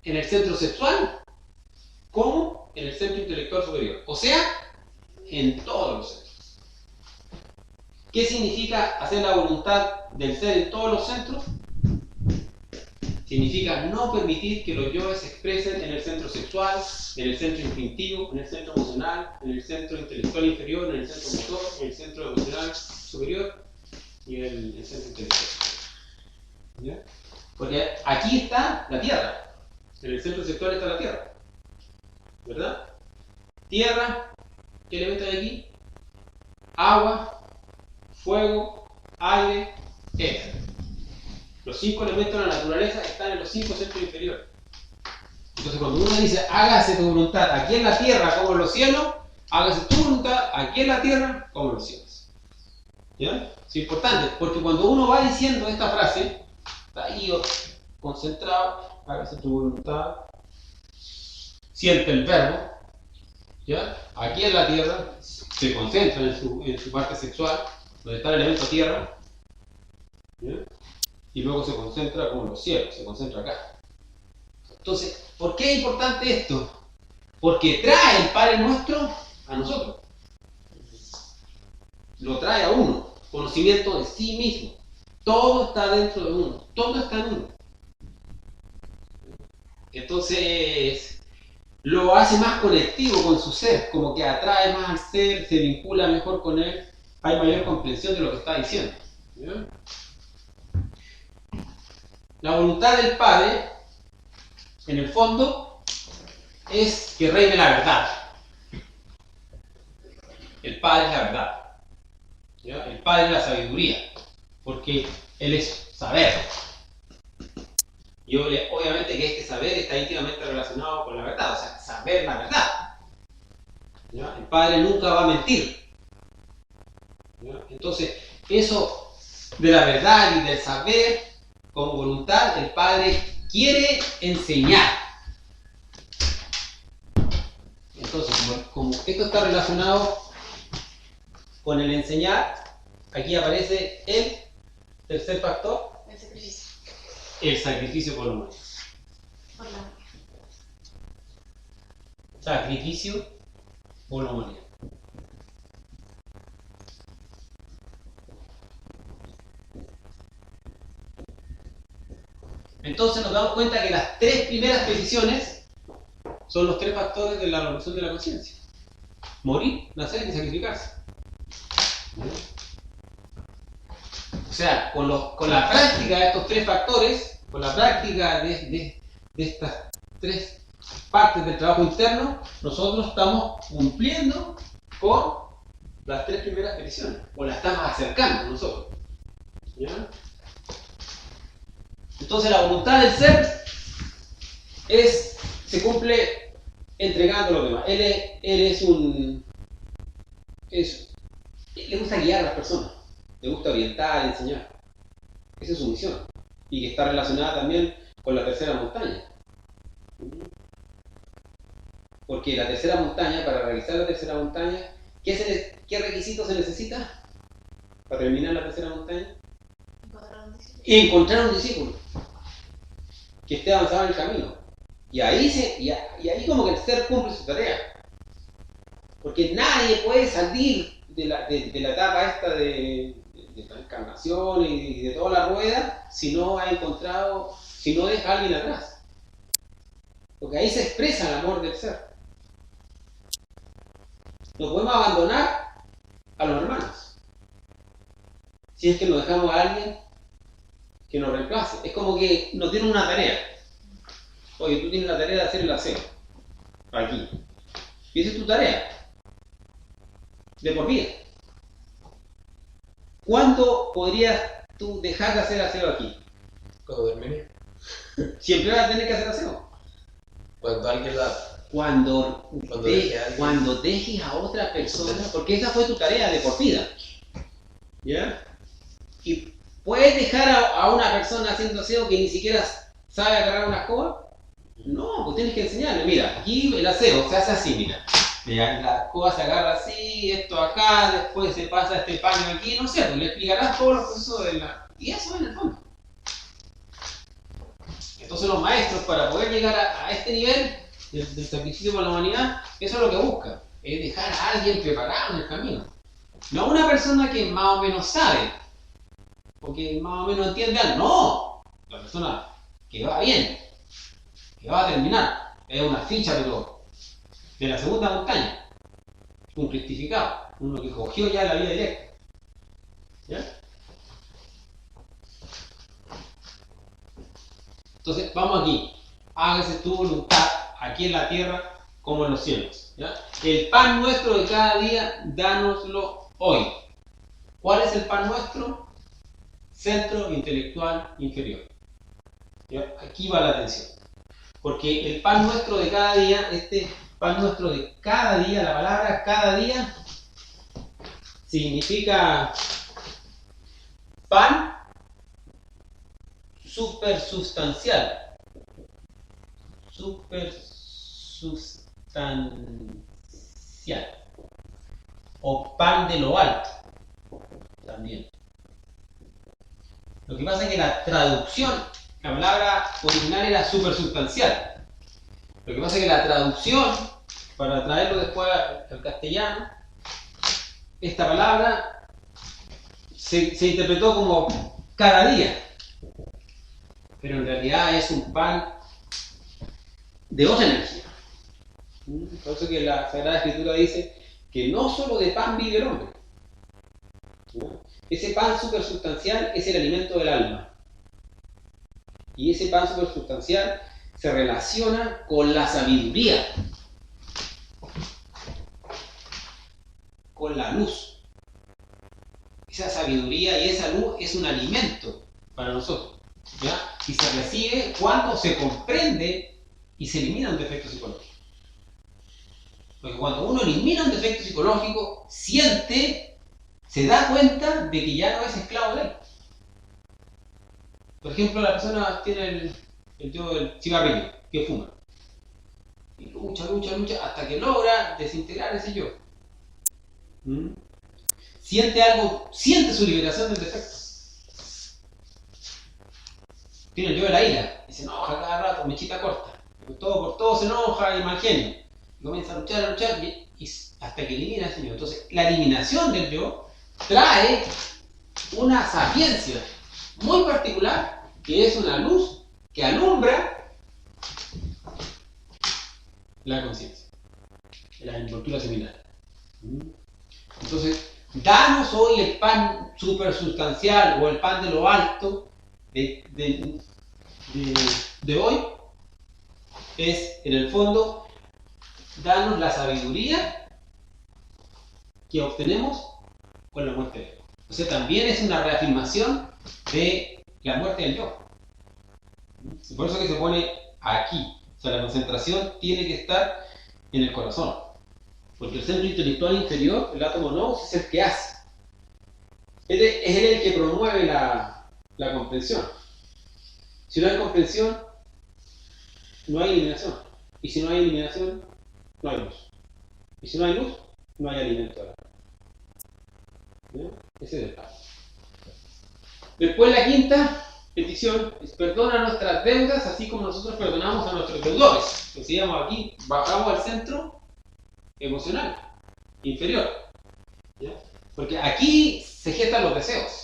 en el centro sexual como en el centro intelectual superior. O sea, en todos los centros. ¿Qué significa hacer la voluntad del ser en todos los centros? Significa no permitir que los yoes se expresen en el centro sexual, en el centro instintivo, en el centro emocional, en el centro intelectual inferior, en el centro motor, en el centro emocional superior y en el centro intelectual superior. ¿Ya? Porque aquí está la tierra, en el centro sexual está la tierra, ¿verdad? Tierra, ¿qué elemento hay aquí? Agua, fuego, aire, éter. Los 5 elementos de la naturaleza están en los 5 centros inferiores. Entonces, cuando uno dice, hágase tu voluntad aquí en la tierra como en los cielos, hágase tu voluntad aquí en la tierra como en los cielos. ¿Ya? Es importante, porque cuando uno va diciendo esta frase, está ahí concentrado, hágase tu voluntad, siente el verbo, ¿ya? Aquí en la tierra, se concentra en su parte sexual, donde está el elemento tierra, ¿ya? Y luego se concentra como en los cielos, se concentra acá. Entonces, ¿por qué es importante esto? Porque trae el Padre Nuestro a nosotros. Lo trae a uno, conocimiento de sí mismo. Todo está dentro de uno, todo está en uno. Entonces, lo hace más conectivo con su ser, como que atrae más al ser, se vincula mejor con él, hay mayor comprensión de lo que está diciendo. ¿Ya? La voluntad del Padre, en el fondo, es que reine la verdad. El Padre es la verdad. ¿Ya? El Padre es la sabiduría, porque Él es saber. Y obviamente que este saber está íntimamente relacionado con la verdad, o sea, saber la verdad. ¿Ya? El Padre nunca va a mentir. ¿Ya? Entonces, eso de la verdad y del saber, con voluntad, el Padre quiere enseñar. Entonces, como esto está relacionado con el enseñar, aquí aparece el tercer factor, El sacrificio. el sacrificio por la humanidad. Por la Sacrificio por la humanidad. Entonces nos damos cuenta que las tres primeras peticiones son los tres factores de la revolución de la conciencia: morir, nacer y sacrificarse. O sea, con la práctica de estos tres factores, con la práctica de estas tres partes del trabajo interno, nosotros estamos cumpliendo con las tres primeras peticiones, o las estamos acercando nosotros. ¿Ya? Entonces la voluntad del ser se cumple entregando lo demás. Él le gusta guiar a las personas, le gusta orientar, enseñar. Esa es su misión. Y que está relacionada también con la tercera montaña. Porque la tercera montaña, para realizar la tercera montaña, ¿qué requisitos se necesita para terminar la tercera montaña? Encontrar un discípulo que esté avanzado en el camino. Y ahí como que el ser cumple su tarea. Porque nadie puede salir de la etapa esta de la encarnación y de toda la rueda si no deja a alguien atrás. Porque ahí se expresa el amor del ser. No podemos abandonar a los hermanos si es que nos dejamos a alguien que nos reemplace. Es como que nos tienen una tarea. Oye, tú tienes la tarea de hacer el aseo aquí, y esa es tu tarea de por vida. ¿Cuándo podrías tú dejar de hacer aseo aquí? Cuando termine. Siempre vas a tener que hacer aseo. Cuando alguien lo haga. Cuando dejes a otra persona, porque esa fue tu tarea de por vida. ¿Ya? Y puedes dejar a una persona haciendo aseo que ni siquiera sabe agarrar una escoba. No, pues tienes que enseñarle. Mira, aquí el aseo se hace así, mira. La escoba se agarra así, esto acá, después se pasa este paño aquí, no sé, pues le explicarás todos los procesos de la... Y eso en el fondo. Entonces los maestros, para poder llegar a este nivel del sacrificio por la humanidad, eso es lo que buscan, es dejar a alguien preparado en el camino. No a una persona que más o menos sabe, porque más o menos entiende algo. No, la persona que va bien, que va a terminar, es una ficha de la segunda montaña, un rectificado, uno que cogió ya la vía directa. ¿Ya? Entonces, vamos aquí. Hágase tu voluntad aquí en la tierra como en los cielos. ¿Ya? El pan nuestro de cada día, dánoslo hoy. ¿Cuál es el pan nuestro? Centro intelectual inferior. ¿Ya? Aquí va la atención. Porque el pan nuestro de cada día, este pan nuestro de cada día, la palabra cada día, significa pan supersustancial. Supersustancial. O pan de lo alto. También. Lo que pasa es que la traducción, la palabra original era supersustancial. Lo que pasa es que la traducción, para traerlo después al castellano, esta palabra se interpretó como cada día. Pero en realidad es un pan de otra energía. Por eso que la Sagrada Escritura dice que no solo de pan vive el hombre. ¿No? Ese pan supersustancial es el alimento del alma. Y ese pan supersustancial se relaciona con la sabiduría, con la luz. Esa sabiduría y esa luz es un alimento para nosotros. ¿Ya? Y se recibe cuando se comprende y se elimina un defecto psicológico. Porque cuando uno elimina un defecto psicológico, se da cuenta de que ya no es esclavo de él. Por ejemplo, la persona tiene el cigarrillo, que fuma. Y lucha hasta que logra desintegrar ese yo. Siente su liberación del defecto. Tiene el yo de la ira, y se enoja cada rato, mechita corta. Por todo se enoja y mal genio. Y comienza a luchar, hasta que elimina ese yo. Entonces, la eliminación del yo trae una sapiencia muy particular, que es una luz que alumbra la conciencia, la envoltura seminal. Entonces, danos hoy el pan supersustancial o el pan de lo alto de hoy, es en el fondo danos la sabiduría que obtenemos con la muerte del yo. O sea, también es una reafirmación de la muerte del yo. Y por eso que se pone aquí. O sea, la concentración tiene que estar en el corazón. Porque el centro intelectual inferior, el átomo nous, es el que hace. Es él el que promueve la comprensión. Si no hay comprensión, no hay eliminación. Y si no hay eliminación, no hay luz. Y si no hay luz, no hay alimento. ¿Bien? Ese es el caso. Después la quinta petición es: perdona nuestras deudas así como nosotros perdonamos a nuestros deudores. Decíamos aquí, bajamos al centro emocional inferior. ¿Ya? Porque aquí se gestan los deseos.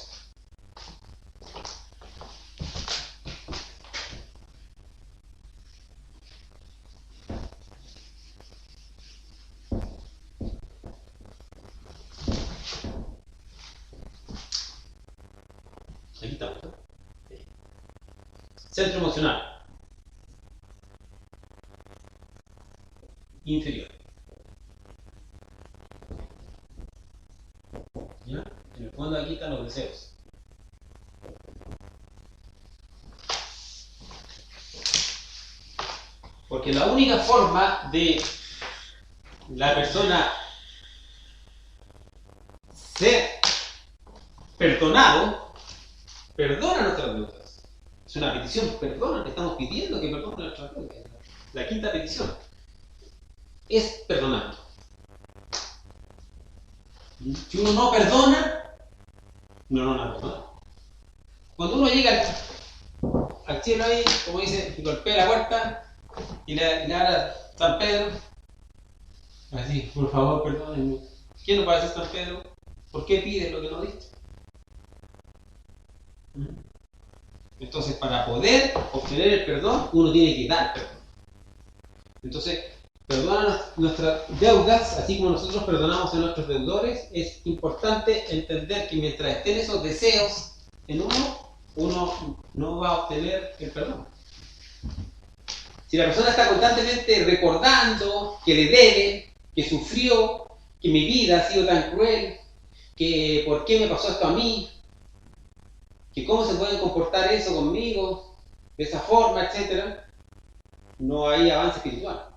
Aquí estamos, ¿no? Centro emocional inferior. ¿Ya? En el fondo aquí están los deseos. Porque la única forma de la persona ser perdonado, perdona nuestras deudas. Es una petición, perdona, le estamos pidiendo que perdone nuestras deudas. La quinta petición es perdonando. Si uno no perdona, no ha perdonado. Cuando uno llega al cielo ahí, como dice, y golpea la puerta y le habla San Pedro, así, por favor, perdónenme. ¿Quién no parece San Pedro? ¿Por qué pides lo que no diste? Entonces, para poder obtener el perdón, uno tiene que dar perdón. Entonces, perdonar nuestras deudas, así como nosotros perdonamos a nuestros deudores. Es importante entender que mientras estén esos deseos en uno no va a obtener el perdón. Si la persona está constantemente recordando que le debe, que sufrió, que mi vida ha sido tan cruel, que por qué me pasó esto a mí, que cómo se puede comportar eso conmigo, de esa forma, etc., no hay avance espiritual.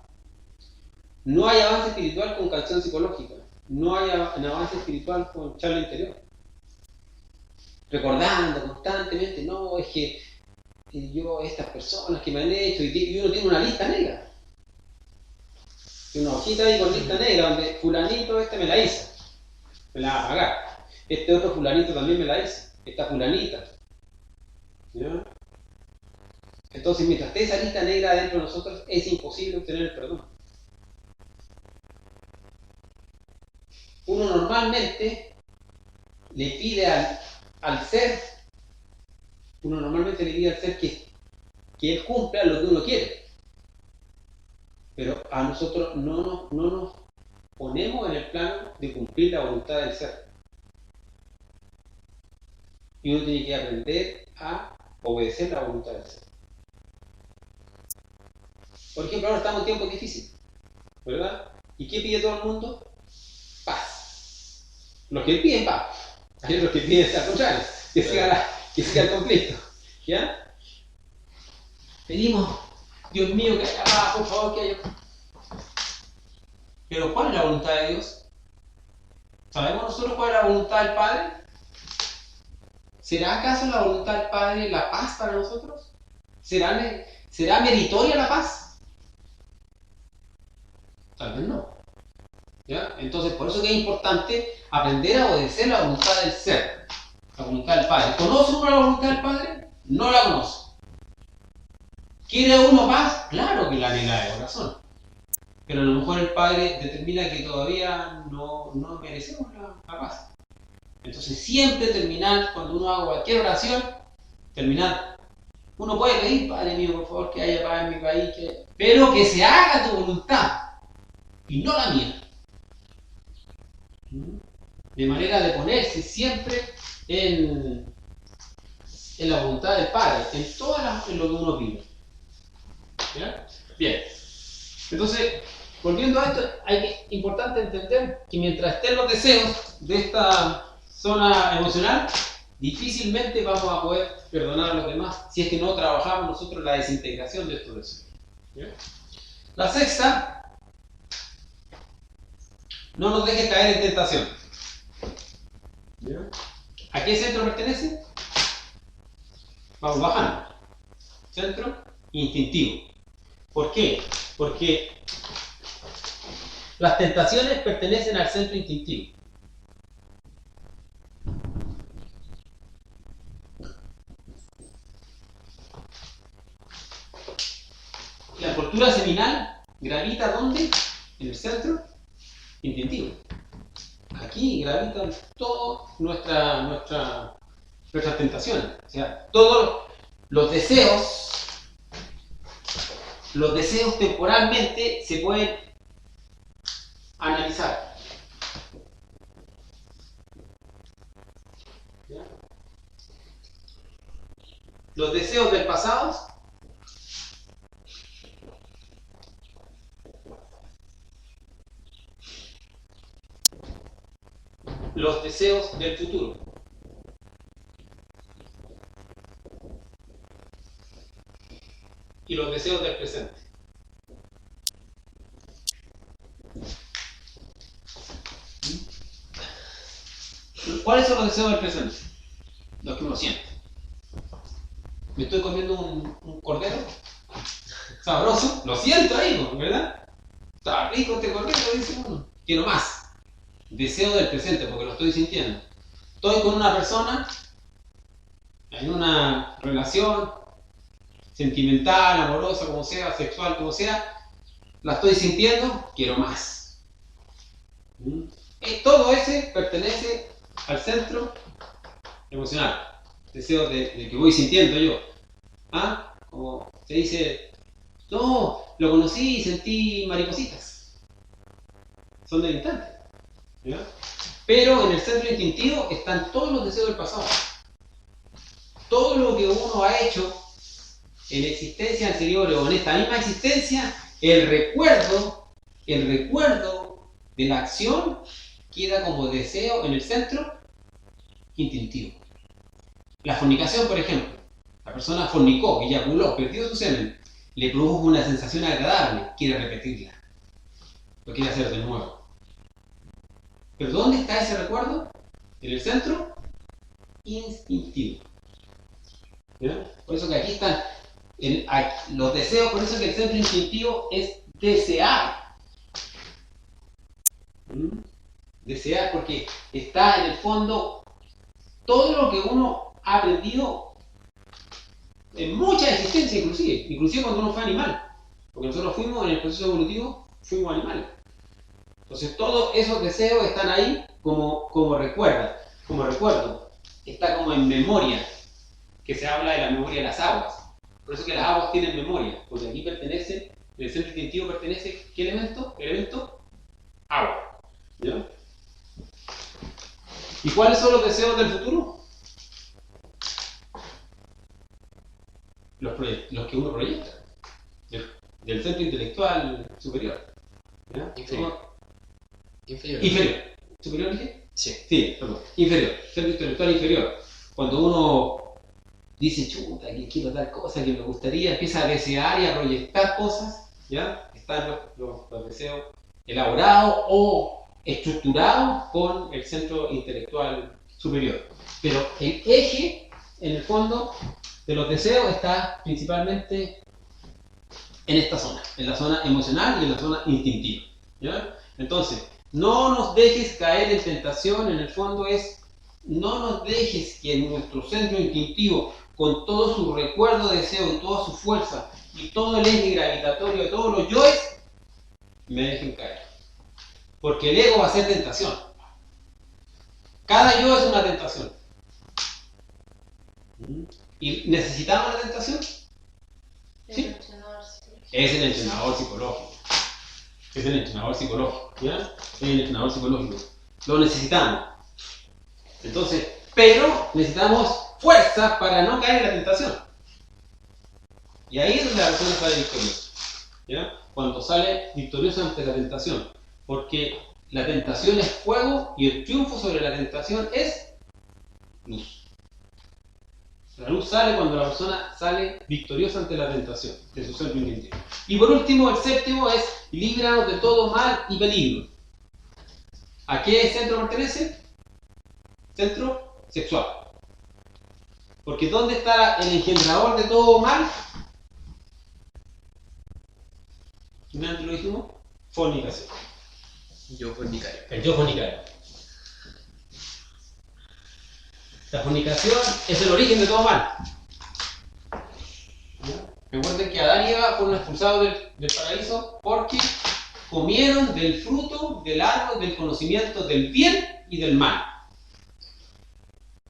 No hay avance espiritual con canción psicológica. No hay avance espiritual con charla interior. Recordando constantemente, no, es que yo, estas personas que me han hecho, y uno tiene una lista negra. Tiene una hojita ahí con lista negra, donde fulanito me la hizo, me la va a pagar. Este otro fulanito también me la hizo, esta fulanita. ¿Ya? Entonces, mientras esté esa lista negra dentro de nosotros, es imposible obtener el perdón. Uno normalmente le pide al ser, que él cumpla lo que uno quiere. Pero a nosotros no nos ponemos en el plano de cumplir la voluntad del ser. Y uno tiene que aprender a obedecer la voluntad del ser. Por ejemplo, ahora estamos en tiempos difíciles, ¿verdad? ¿Y qué pide todo el mundo? Paz. Los que piden paz. Hay otros que piden al contrario, que siga el conflicto. ¿Ya? Pedimos, Dios mío, que haya paz, por favor, que haya. Pero ¿cuál es la voluntad de Dios? ¿Sabemos nosotros cuál es la voluntad del Padre? ¿Será acaso la voluntad del Padre la paz para nosotros? ¿Será meritoria la paz? Tal vez no. ¿Ya? Entonces, por eso que es importante aprender a obedecer la voluntad del ser, la voluntad del Padre. ¿Conoce uno la voluntad del Padre? No la conoce. ¿Quiere uno paz? Claro que la anhela de corazón. pero a lo mejor el Padre determina que todavía no merecemos la paz. Entonces siempre terminar, cuando uno haga cualquier oración, terminar. Uno puede pedir, Padre mío, por favor, que haya paz en mi país, pero que se haga tu voluntad y no la mía. De manera de ponerse siempre en la voluntad del Padre, en lo que uno pide. ¿Ya? Bien. Entonces, volviendo a esto, importante entender que mientras estén los deseos de esta zona emocional, difícilmente vamos a poder perdonar a los demás si es que no trabajamos nosotros la desintegración de estos deseos. ¿Ya? La sexta, no nos deje caer en tentación. ¿Ya? ¿A qué centro pertenece? Vamos bajando. Centro instintivo. ¿Por qué? Porque las tentaciones pertenecen al centro instintivo. La cultura seminal gravita ¿dónde? En el centro instintivo. Aquí gravitan todas nuestras tentaciones. O sea, todos los deseos temporalmente se pueden analizar. ¿Ya? Los deseos del pasado los deseos del futuro. Y los deseos del presente. ¿Cuáles son los deseos del presente? Los que uno siente. Me estoy comiendo un cordero sabroso, lo siento ahí, ¿verdad? Está rico este cordero, dice uno. Quiero más. Deseo del presente, porque lo estoy sintiendo. Estoy con una persona en una relación sentimental, amorosa, como sea, sexual, como sea, la estoy sintiendo, quiero más. Todo ese pertenece al centro emocional, deseo de que voy sintiendo yo. Como se dice, no, lo conocí y sentí maripositas. Son del instante. ¿Ya? Pero en el centro instintivo están todos los deseos del pasado. Todo lo que uno ha hecho en existencias anteriores o en esta misma existencia, el recuerdo de la acción queda como deseo en el centro instintivo. La fornicación, por ejemplo, la persona fornicó, eyaculó, perdió su semen, le produjo una sensación agradable, quiere repetirla, lo quiere hacer de nuevo. ¿Pero dónde está ese recuerdo? En el centro instintivo. ¿Ya? Por eso que aquí están los deseos, por eso que el centro instintivo es desear. Desear, porque está en el fondo todo lo que uno ha aprendido en muchas existencias, inclusive cuando uno fue animal, porque nosotros fuimos en el proceso evolutivo, fuimos animales. Entonces todos esos deseos están ahí como recuerdo, está como en memoria, que se habla de la memoria de las aguas. Por eso que las aguas tienen memoria, porque aquí pertenece, en el centro instintivo pertenece, ¿qué elemento? El elemento agua. ¿Ya? ¿Y cuáles son los deseos del futuro? Los que uno proyecta, del centro intelectual superior. ¿Ya? Inferior. ¿Superior dije? Sí, perdón. Inferior. Centro intelectual inferior. Cuando uno dice, chuta, que quiero tal cosa, que me gustaría, empieza a desear y a proyectar cosas, ¿ya? Están los deseos elaborados o estructurados con el centro intelectual superior. Pero el eje, en el fondo, de los deseos está principalmente en esta zona, en la zona emocional y en la zona instintiva, ¿ya? Entonces, no nos dejes caer en tentación, en el fondo es, no nos dejes que en nuestro centro instintivo, con todo su recuerdo, deseo y toda su fuerza y todo el eje gravitatorio de todos los yoes, me dejen caer. Porque el ego va a ser tentación. Cada yo es una tentación. ¿Y necesitamos la tentación? Sí. Es el entrenador psicológico. Es el entrenador psicológico. ¿Ya? Es el entrenador psicológico. Lo necesitamos. Entonces, pero necesitamos fuerza para no caer en la tentación. Y ahí es donde la persona sale victoriosa. ¿Ya? Cuando sale victoriosa ante la tentación. Porque la tentación es fuego y el triunfo sobre la tentación es luz. La luz sale cuando la persona sale victoriosa ante la tentación de su centro interior. Y por último, el séptimo es líbranos de todo mal y peligro. ¿A qué centro pertenece? Centro sexual. Porque ¿dónde está el engendrador de todo mal? ¿Finalmente lo dijimos? Fornicación. Yo fornicario. El yo fornicario. La fornicación es el origen de todo mal. Recuerden que Adán y Eva fueron expulsados del paraíso porque comieron del fruto del árbol del conocimiento del bien y del mal.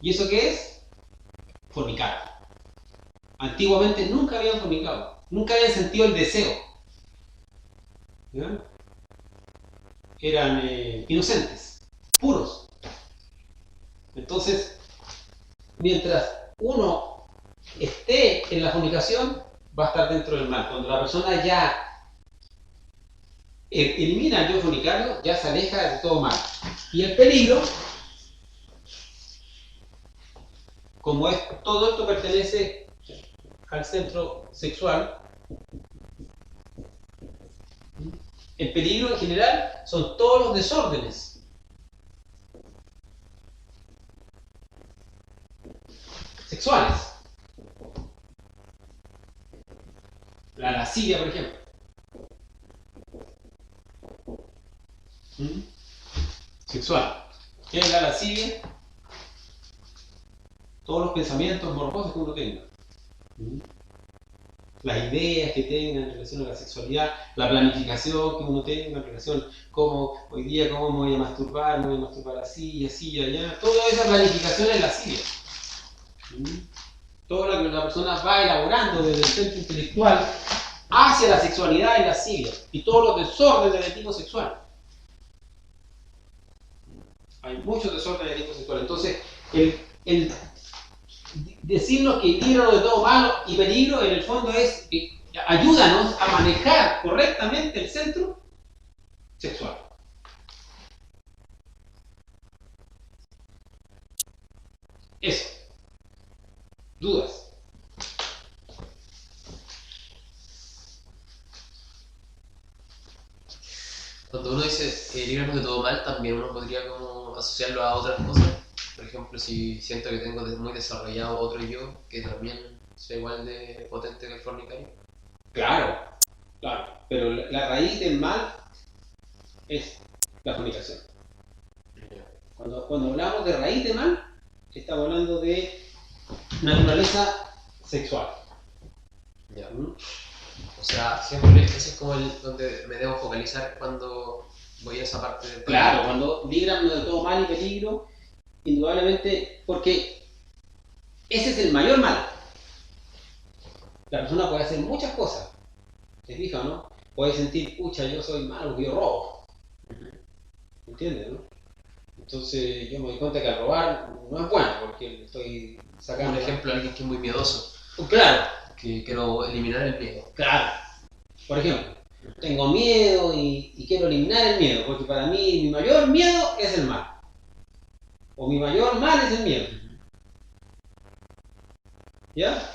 ¿Y eso qué es? Fornicar. Antiguamente nunca habían fornicado, nunca habían sentido el deseo. ¿Ya? Eran inocentes, puros. Entonces, mientras uno esté en la fornicación, va a estar dentro del mal. Cuando la persona ya elimina el yo fornicario, ya se aleja de todo mal. Y el peligro, como todo esto pertenece al centro sexual, el peligro en general son todos los desórdenes. Sexuales. La lascivia, por ejemplo. Sexual. ¿Qué es la lascivia? Todos los pensamientos morbosos que uno tenga. Las ideas que tenga en relación a la sexualidad, la planificación que uno tenga en relación cómo hoy día cómo me voy a masturbar, me voy a masturbar así, así, allá. Toda esa planificación es lascivia. Todo lo que la persona va elaborando desde el centro intelectual hacia la sexualidad y lascivia y todos los desórdenes de tipo sexual. Hay muchos desórdenes de tipo sexual. Entonces, el decirnos que líbranos de todo malo y peligro, en el fondo es ayúdanos a manejar correctamente el centro sexual. Eso. ¿Dudas? Cuando uno dice líbranos de todo mal, también uno podría como asociarlo a otras cosas. Por ejemplo, si siento que tengo muy desarrollado otro yo, que también sea igual de potente que el fornicario. Claro, claro. Pero la raíz del mal es la fornicación. Cuando hablamos de raíz de mal, estamos hablando de naturaleza sexual. Ya. O sea, siempre ese es como donde me debo focalizar cuando voy a esa parte del Claro, cuando líbranos de todo mal y peligro, indudablemente, porque ese es el mayor mal. La persona puede hacer muchas cosas, ¿te fijas, no? Puede sentir, pucha, yo soy malo, yo robo. ¿Entiendes, no? Entonces yo me doy cuenta que al robar no es bueno, porque estoy sacando... Un ejemplo de alguien que es muy miedoso, Claro, que quiero eliminar el miedo. claro. Por ejemplo, tengo miedo y quiero eliminar el miedo, porque para mí mi mayor miedo es el mal. O mi mayor mal es el miedo. ¿Ya?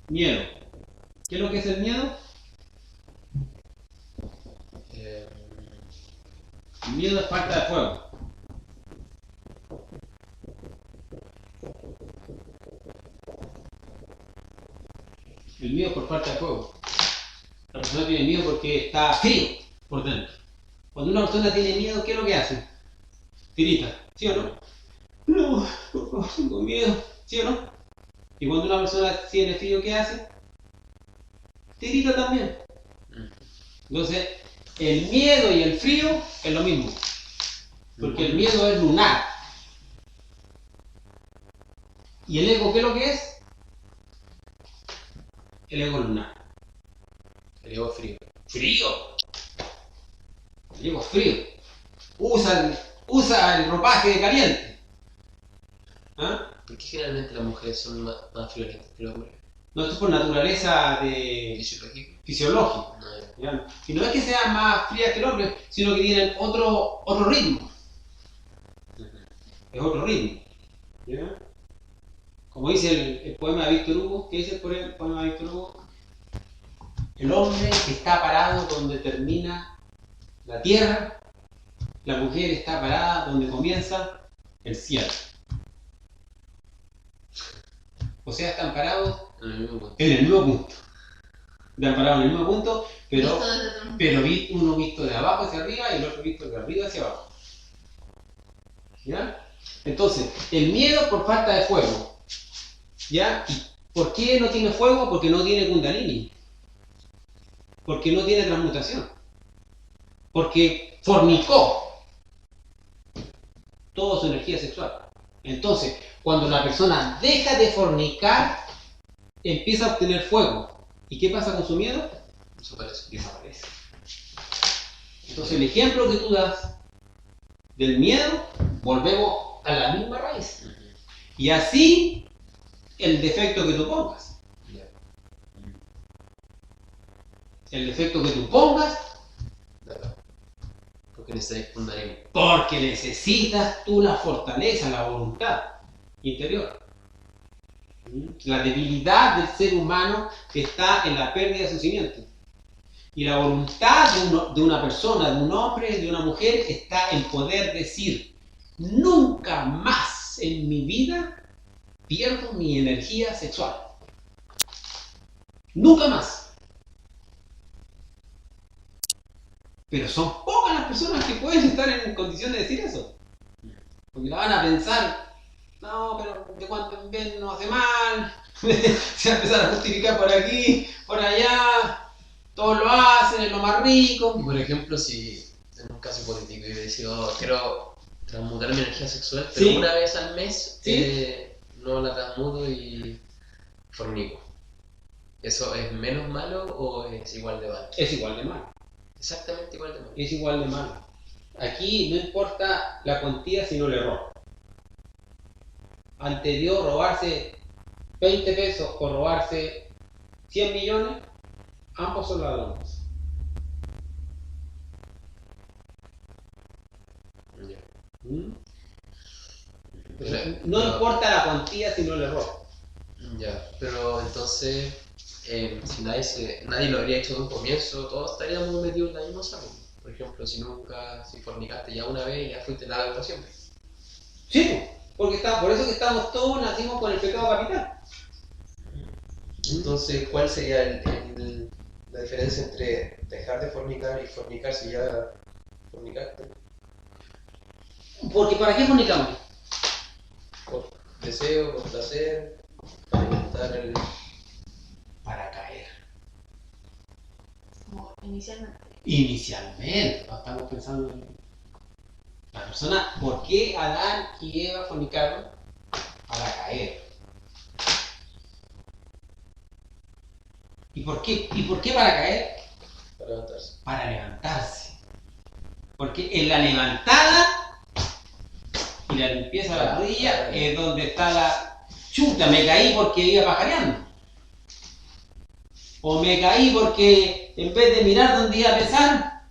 Miedo. ¿Qué es lo que es el miedo? El miedo es falta de fuego. El miedo es por falta de fuego. La persona tiene miedo porque está frío por dentro. Cuando una persona tiene miedo, ¿qué es lo que hace? Tirita, ¿sí o no? No, por favor, tengo miedo, ¿sí o no? Y cuando una persona tiene frío, ¿qué hace? tirita también. Mm. Entonces, el miedo y el frío es lo mismo. Porque el miedo es lunar. ¿Y el ego qué es lo que es? El ego lunar. El ego frío. ¡Frío! El ego frío. Usa el ropaje caliente. ¿Ah? ¿Por qué generalmente las mujeres son más friolentas que los hombres? No, esto es por naturaleza de ¿Fisiológico? fisiológica. No, ya. ¿Ya? Y no es que sean más frías que el hombre, sino que tienen otro ritmo. Es otro ritmo. ¿Ya? Como dice el poema de Víctor Hugo, ¿qué dice el poema de Víctor Hugo? El hombre está parado donde termina la tierra, la mujer está parada donde comienza el cielo. O sea, están parados En el mismo punto. en el mismo punto. Están parados en el mismo punto, Visto desde otro punto. pero uno visto de abajo hacia arriba y el otro visto de arriba hacia abajo. ¿Ya? Entonces, el miedo por falta de fuego. ¿Ya? ¿Y por qué no tiene fuego? Porque no tiene kundalini. Porque no tiene transmutación. Porque fornicó toda su energía sexual. Entonces, cuando la persona deja de fornicar, empieza a obtener fuego. ¿Y qué pasa con su miedo? Desaparece. Desaparece. Entonces, el ejemplo que tú das del miedo, volvemos a la misma raíz. Y así, el defecto que tú pongas. Ya. El defecto que tú pongas, De acá. Porque necesitáis kundalini. porque necesitas tú la fortaleza, la voluntad interior. La debilidad del ser humano está en la pérdida de su cimiento. Y la voluntad de una persona, de un hombre, de una mujer, está en poder decir: nunca más en mi vida pierdo mi energía sexual. Nunca más. Pero son pocas las personas que pueden estar en condición de decir eso. Porque la van a pensar: no, pero de cuánto en vez no hace mal. Se va a empezar a justificar por aquí, por allá. Todos lo hacen, es lo más rico. Y por ejemplo, si en un caso hipotético yo decido, quiero transmutar mi energía sexual, pero Sí. una vez al mes Sí. no la transmuto y fornico. ¿Eso es menos malo o es igual de malo? Es igual de malo. Exactamente igual de malo. Es igual de malo. Aquí no importa la cuantía, sino el error. Ante Dios, robarse 20 pesos o robarse 100 millones, ambos son ladrones. Ya. ¿Mm? Pero- No pero- importa la cuantía, sino el error. Ya, pero entonces, si nadie lo habría hecho de un comienzo, todos estaríamos metidos en la misma saco. Por ejemplo, si fornicaste ya una vez, ya fuiste largo para siempre. Sí, porque por eso que estamos todos, nacimos con el pecado capital. Entonces, ¿cuál sería la diferencia entre dejar de fornicar y fornicar si ya fornicaste? Porque ¿para qué fornicamos? Por deseo, por placer, para alimentar el... Para caer. Como inicialmente. Inicialmente, no estamos pensando en la persona. ¿Por qué Adán y Eva fornicaron? Para caer. ¿Y por qué? ¿Y por qué para caer? para levantarse. Para levantarse. Porque en la levantada y la limpieza de la rodilla es donde está la chuta. Me caí porque iba pajareando. O me caí porque en vez de mirar donde iba a pesar,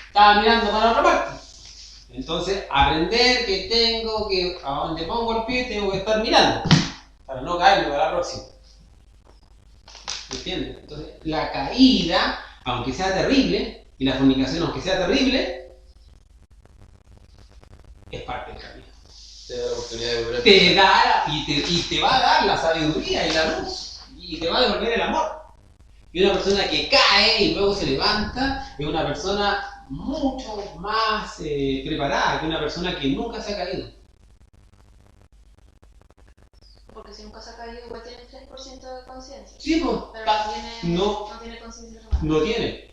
estaba mirando para otra parte. Entonces, aprender que tengo que, a donde pongo el pie, tengo que estar mirando para no caerme para la próxima. ¿Entiendes? Entonces, la caída, aunque sea terrible, y la fornicación, aunque sea terrible, es parte del camino. Te da la oportunidad de volver a Te da y te va a dar la sabiduría y la luz, y te va a devolver el amor. Y una persona que cae y luego se levanta es una persona mucho más preparada que una persona que nunca se ha caído. Porque si nunca se ha caído, igual tiene 3% de conciencia. Sí, pues, Pero no, no tiene conciencia real. no tiene.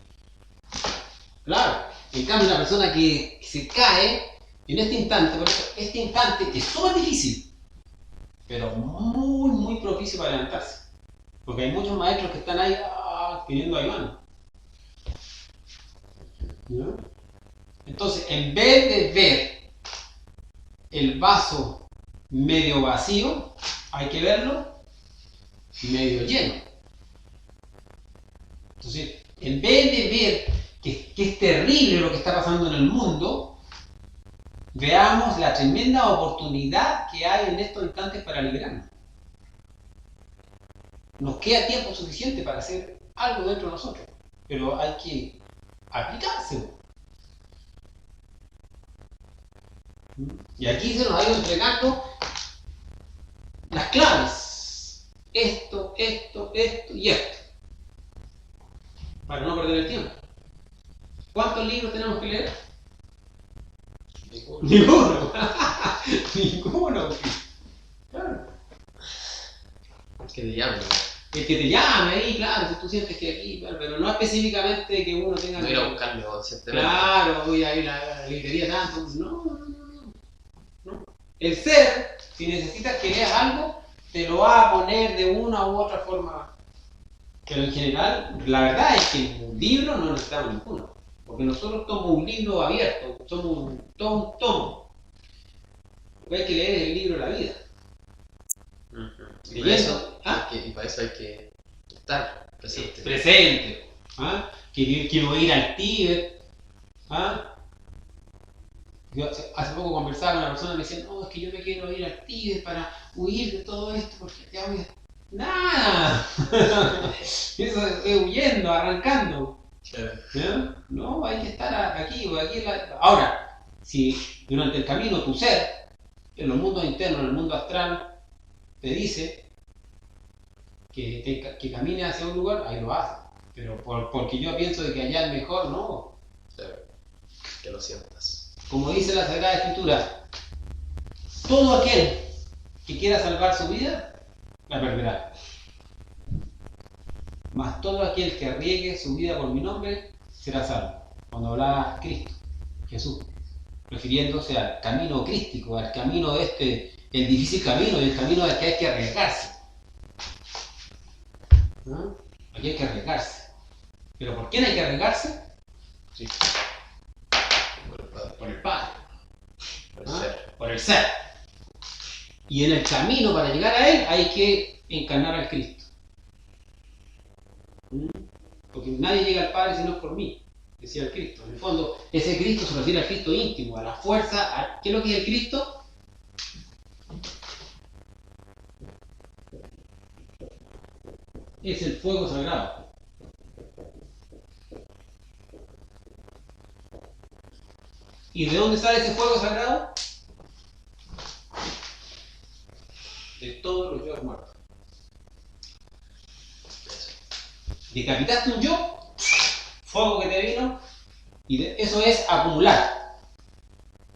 Claro. En cambio, una persona que se cae en este instante, por eso este instante es súper difícil, pero muy propicio para levantarse. Porque hay muchos maestros que están ahí queriendo ayudar. ¿Ya? Entonces, en vez de ver el vaso medio vacío, hay que verlo medio lleno. Entonces, en vez de ver que es terrible lo que está pasando en el mundo, veamos la tremenda oportunidad que hay en estos instantes para liberarnos. Nos queda tiempo suficiente para hacer algo dentro de nosotros, pero hay que aplicarse. Y aquí se nos ha ido entregando las claves. Esto y esto. Para no perder el tiempo. ¿Cuántos libros tenemos que leer? Ninguno. Ninguno. Claro. Que te llamen. El que te llame ahí, claro, si tú sientes que aquí, claro, pero no específicamente que uno tenga No que ir a buscarlo conscientemente. Claro, voy a ir a la librería tanto. No. El ser, si necesitas que leas algo, te lo va a poner de una u otra forma. Pero en general, la verdad es que un libro no necesitamos ninguno. Porque nosotros somos un libro abierto, somos todo un tomo. Lo que hay que leer es el libro de la vida. Y para eso hay que estar presente. Presente. Que quiero ir al Tíbet. Yo hace poco conversaba con una persona y me decía, no, es que yo me quiero ir al Tíbet para huir de todo esto porque ya voy a... ¡Nada! Eso es huyendo, arrancando. Claro. No, hay que estar aquí o aquí. Ahora, si durante el camino tu ser, en los mundos internos, en el mundo astral, te dice que camine hacia un lugar, ahí lo hace. Pero porque yo pienso de que allá es mejor, no. Claro. Que lo sientas. Como dice la Sagrada Escritura, todo aquel que quiera salvar su vida, la perderá. Mas todo aquel que arriesgue su vida por mi nombre, será salvo. Cuando hablaba Cristo, Jesús, refiriéndose al camino crístico, al camino el difícil camino, el camino al que hay que arriesgarse. Aquí hay que arriesgarse. ¿Pero por quién hay que arriesgarse? Sí. Por el Padre. Por el ser. Por el ser. Y en el camino para llegar a Él hay que encarnar al Cristo. Porque nadie llega al Padre si no es por mí, decía el Cristo. En el fondo, ese Cristo se refiere al Cristo íntimo, a la fuerza. ¿Qué es lo que es el Cristo? Es el fuego sagrado. ¿Y de dónde sale ese fuego sagrado? De todos los yo muertos. Decapitaste un yo, fuego que te vino, y eso es acumular.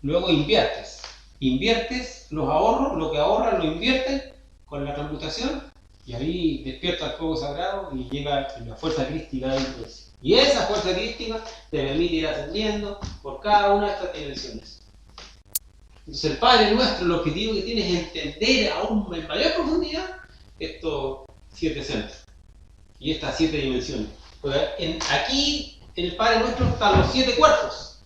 Luego inviertes. Inviertes los ahorros, lo que ahorras lo inviertes con la transmutación, y ahí despierta el fuego sagrado y llega la fuerza crística ahí, pues. Y esa fuerza crística te permite ir ascendiendo por cada una de estas dimensiones. Entonces el Padre Nuestro, el objetivo que tiene es entender aún en mayor profundidad estos 7 centros y estas 7 dimensiones. Porque aquí en el Padre Nuestro están los 7 cuerpos.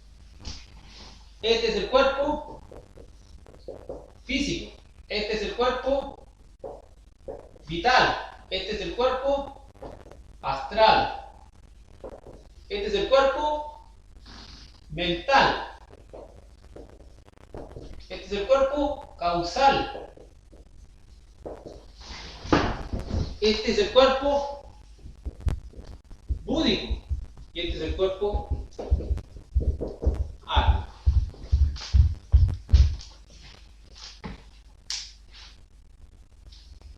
Este es el cuerpo físico, este es el cuerpo vital, este es el cuerpo astral, este es el cuerpo mental, este es el cuerpo causal, este es el cuerpo búdico y este es el cuerpo átomo.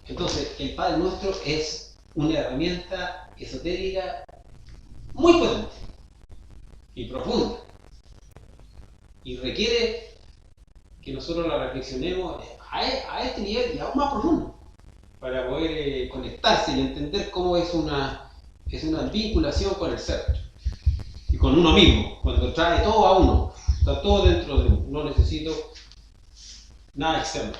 Entonces, el Padre Nuestro es una herramienta esotérica muy potente y profunda y requiere que nosotros la reflexionemos a este nivel y aún más profundo. para poder conectarse y entender cómo es una vinculación con el ser y con uno mismo, cuando trae todo a uno, está todo dentro de uno, no necesito nada externo.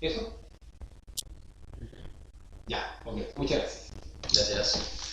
¿Eso? Ya, ok, muchas gracias. Gracias.